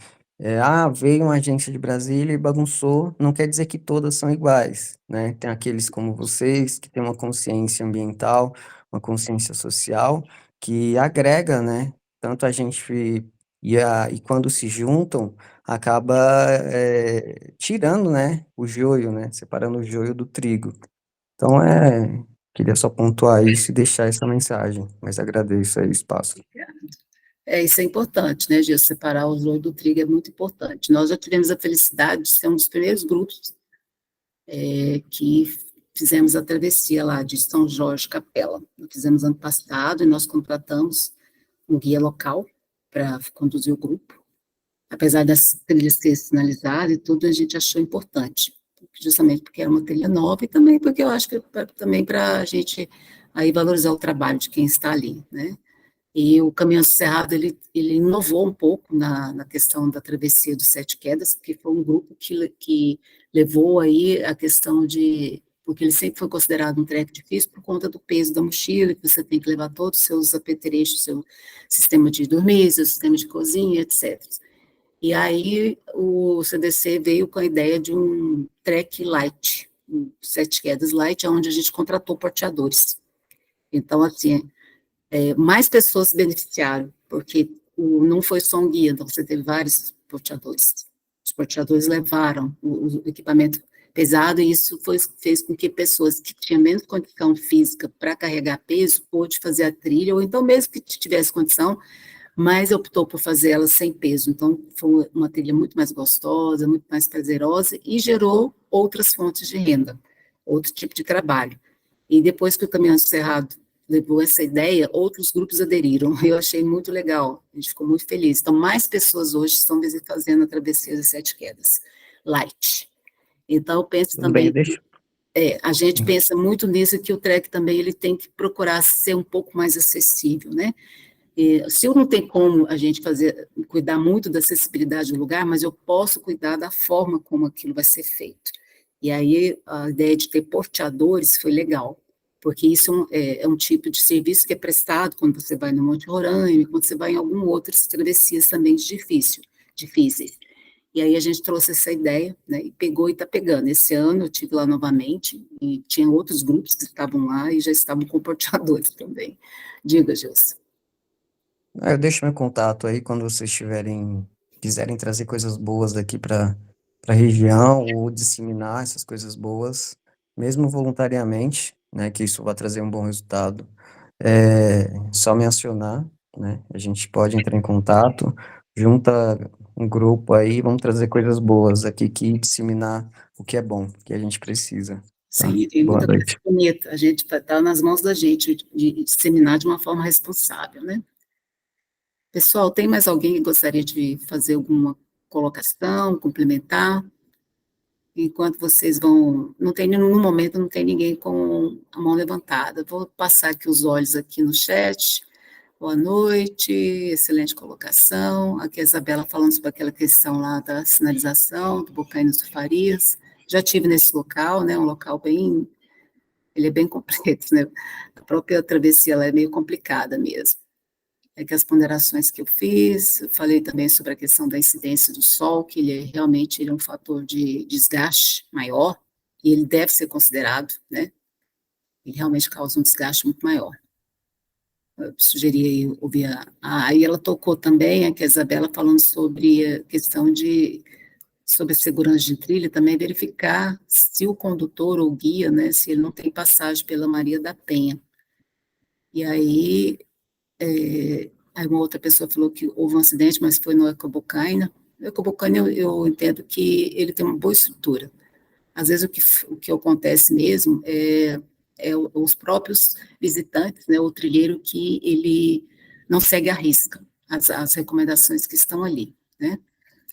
veio uma agência de Brasília e bagunçou, não quer dizer que todas são iguais, né? Tem aqueles como vocês que têm uma consciência ambiental, uma consciência social que agrega, né? Tanto a gente e quando se juntam acaba tirando, né? O joio, né? Separando o joio do trigo. Então queria só pontuar isso e deixar essa mensagem, mas agradeço aí o espaço. Isso é importante, né, Gil? Separar o joio do trigo é muito importante. Nós já tivemos a felicidade de ser um dos primeiros grupos que fizemos a travessia lá de São Jorge Capela. Nós fizemos ano passado e nós contratamos um guia local para conduzir o grupo. Apesar das trilhas serem sinalizadas e tudo, a gente achou importante, justamente porque era uma trilha nova e também porque eu acho que também para a gente aí valorizar o trabalho de quem está ali, né? E o Caminhão Cerrado, ele inovou um pouco na questão da travessia dos Sete Quedas, porque foi um grupo que levou aí a questão de... Porque ele sempre foi considerado um trek difícil por conta do peso da mochila, que você tem que levar todos os seus apetrechos, seu sistema de dormir, seu sistema de cozinha, etc. E aí o CDC veio com a ideia de um trek light, um Sete Quedas light, onde a gente contratou porteadores. Então, assim, mais pessoas se beneficiaram, porque não foi só um guia, então você teve vários porteadores. Os porteadores levaram o equipamento pesado, e isso fez com que pessoas que tinham menos condição física para carregar peso, pôde fazer a trilha, ou então mesmo que tivesse condição, mas optou por fazer ela sem peso. Então, foi uma trilha muito mais gostosa, muito mais prazerosa, e gerou outras fontes de renda, outro tipo de trabalho. E depois que o Caminhão Cerrado levou essa ideia, outros grupos aderiram. Eu achei muito legal, a gente ficou muito feliz. Então, mais pessoas hoje estão fazendo a travessia das Sete Quedas, light. Então, eu penso também, a gente pensa muito nisso, que o trek também ele tem que procurar ser um pouco mais acessível, né? Se eu não tenho como a gente cuidar muito da acessibilidade do lugar, mas eu posso cuidar da forma como aquilo vai ser feito. E aí, a ideia de ter porteadores foi legal, porque isso é um tipo de serviço que é prestado quando você vai no Monte Roraima, quando você vai em algum outras travessias também difíceis. E aí a gente trouxe essa ideia, né, e pegou e está pegando. Esse ano eu estive lá novamente, e tinha outros grupos que estavam lá e já estavam com porteadores também. Diga, Gilson. Eu deixo meu contato aí quando vocês quiserem trazer coisas boas daqui para a região ou disseminar essas coisas boas, mesmo voluntariamente, né, que isso vai trazer um bom resultado. Só me acionar, né? A gente pode entrar em contato, junta um grupo aí, vamos trazer coisas boas aqui que disseminar o que é bom, que a gente precisa. Tá? Sim, tem Boa muita coisa noite. bonita. A gente está nas mãos da gente de disseminar de uma forma responsável, né? Pessoal, tem mais alguém que gostaria de fazer alguma colocação, complementar? Enquanto vocês vão... no momento, não tem ninguém com a mão levantada. Vou passar aqui os olhos aqui no chat. Boa noite, excelente colocação. Aqui a Isabela falando sobre aquela questão lá da sinalização, do Bocaina dos Farias. Já estive nesse local, né, um local bem ele é bem complexo, né? A própria travessia ela é meio complicada mesmo. É que as ponderações que eu fiz, eu falei também sobre a questão da incidência do sol, que ele é um fator de desgaste maior, e ele deve ser considerado, né? Ele realmente causa um desgaste muito maior. Eu sugeri aí ouvir aí ela tocou também, aqui a Isabela falando sobre a questão sobre a segurança de trilha, também verificar se o condutor ou guia, né, se ele não tem passagem pela Maria da Penha. E aí, aí uma outra pessoa falou que houve um acidente, mas foi no Ecobocaina. O Ecobocaina eu entendo que ele tem uma boa estrutura. Às vezes o que acontece mesmo é os próprios visitantes, né, o trilheiro que ele não segue à risca as recomendações que estão ali, né?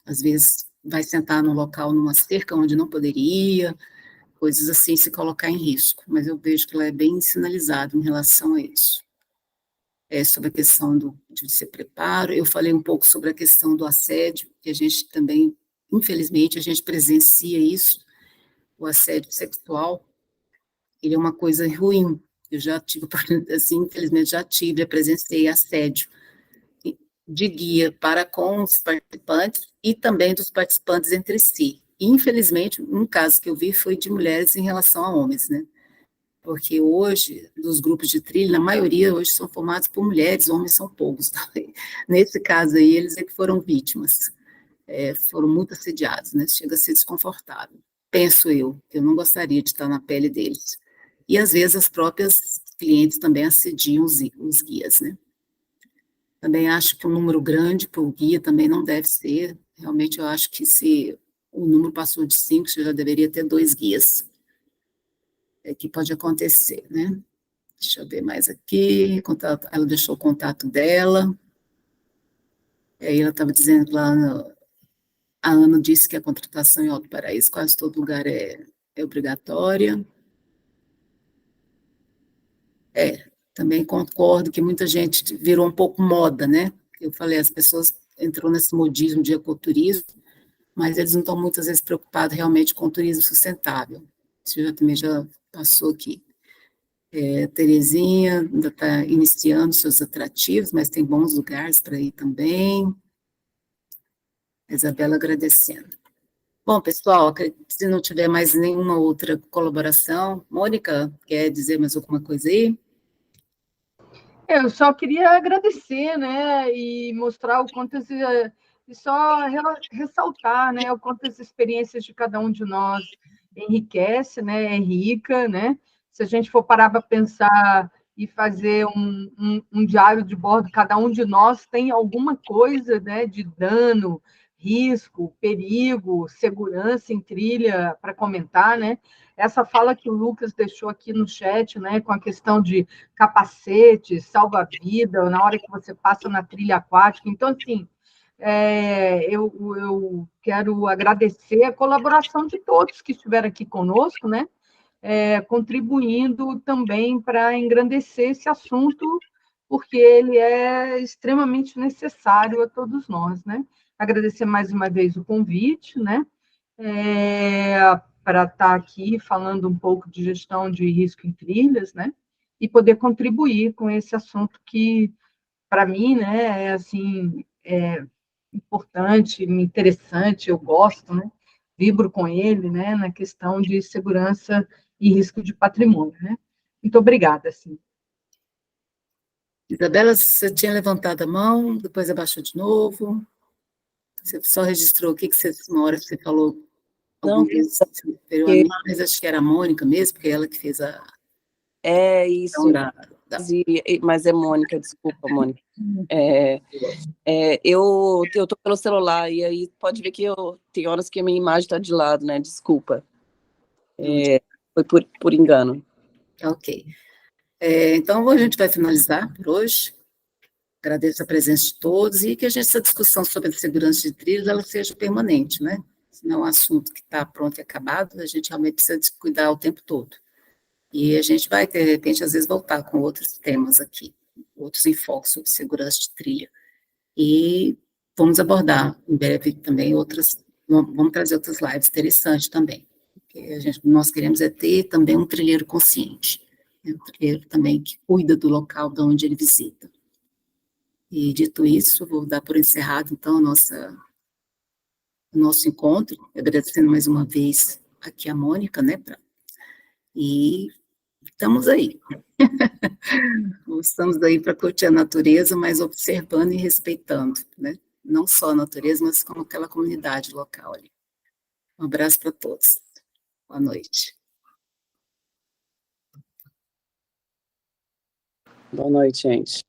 Às vezes vai sentar no local, numa cerca onde não poderia, coisas assim, se colocar em risco, mas eu vejo que ela é bem sinalizada em relação a isso. Sobre a questão de se preparo, eu falei um pouco sobre a questão do assédio, que a gente também, infelizmente, a gente presencia isso, o assédio sexual, ele é uma coisa ruim. Eu já tive, assim, infelizmente já presenciei assédio de guia para com os participantes e também dos participantes entre si. Infelizmente, um caso que eu vi foi de mulheres em relação a homens, né? Porque hoje, dos grupos de trilha, a maioria hoje são formados por mulheres, homens são poucos. Tá? Nesse caso aí, eles é que foram vítimas, foram muito assediados, né? Chega a ser desconfortável. Penso eu não gostaria de estar na pele deles. E, às vezes, as próprias clientes também assediam os guias, né? Também acho que um número grande para o guia também não deve ser. Realmente, eu acho que se o número passou de 5, você já deveria ter 2 guias. Que pode acontecer, né? Deixa eu ver mais aqui. Ela deixou o contato dela. Aí ela estava dizendo lá, a Ana disse que a contratação em Alto Paraíso, quase todo lugar é obrigatória. Também concordo que muita gente virou um pouco moda, né? Eu falei, as pessoas entrou nesse modismo de ecoturismo, mas eles não estão muitas vezes preocupados realmente com o turismo sustentável. Isso também já passou aqui. Terezinha ainda está iniciando seus atrativos, mas tem bons lugares para ir também. Isabela agradecendo. Bom, pessoal, se não tiver mais nenhuma outra colaboração, Mônica, quer dizer mais alguma coisa aí? Eu só queria agradecer, né, e mostrar o quanto e só ressaltar, né, o quanto as experiências de cada um de nós enriquece, né, é rica, né. Se a gente for parar para pensar e fazer um diário de bordo, cada um de nós tem alguma coisa, né, de dano, risco, perigo, segurança em trilha para comentar, né. Essa fala que o Lucas deixou aqui no chat, né, com a questão de capacete, salva-vida, na hora que você passa na trilha aquática. Então, assim, eu quero agradecer a colaboração de todos que estiveram aqui conosco, né, contribuindo também para engrandecer esse assunto, porque ele é extremamente necessário a todos nós, né. Agradecer mais uma vez o convite, né, para estar aqui falando um pouco de gestão de risco em trilhas, né, e poder contribuir com esse assunto que, para mim, né, assim, importante, interessante, eu gosto, né, vibro com ele, né, na questão de segurança e risco de patrimônio, né. Muito obrigada, assim. Isabela, você tinha levantado a mão, depois abaixou de novo. Você só registrou o que uma hora você falou Não, vezes superior a mim, mas acho que era a Mônica mesmo, porque é ela que fez a... isso, mas é Mônica, desculpa, Mônica. Eu tô pelo celular, e aí pode ver que tem horas que a minha imagem está de lado, né? Desculpa. Foi por engano. Ok. Então, a gente vai finalizar por hoje. Agradeço a presença de todos e que essa discussão sobre a segurança de trilhos ela seja permanente, né? Se não é um assunto que está pronto e acabado, a gente realmente precisa de cuidar o tempo todo. E a gente vai, de repente, às vezes, voltar com outros temas aqui, outros enfoques sobre segurança de trilha. E vamos abordar em breve também vamos trazer outras lives interessantes também. Nós queremos é ter também um trilheiro consciente, né, um trilheiro também que cuida do local de onde ele visita. E, dito isso, vou dar por encerrado, então, o nosso encontro, agradecendo mais uma vez aqui a Mônica, né, e estamos aí. Estamos aí para curtir a natureza, mas observando e respeitando, né, não só a natureza, mas como aquela comunidade local ali. Um abraço para todos. Boa noite. Boa noite, gente.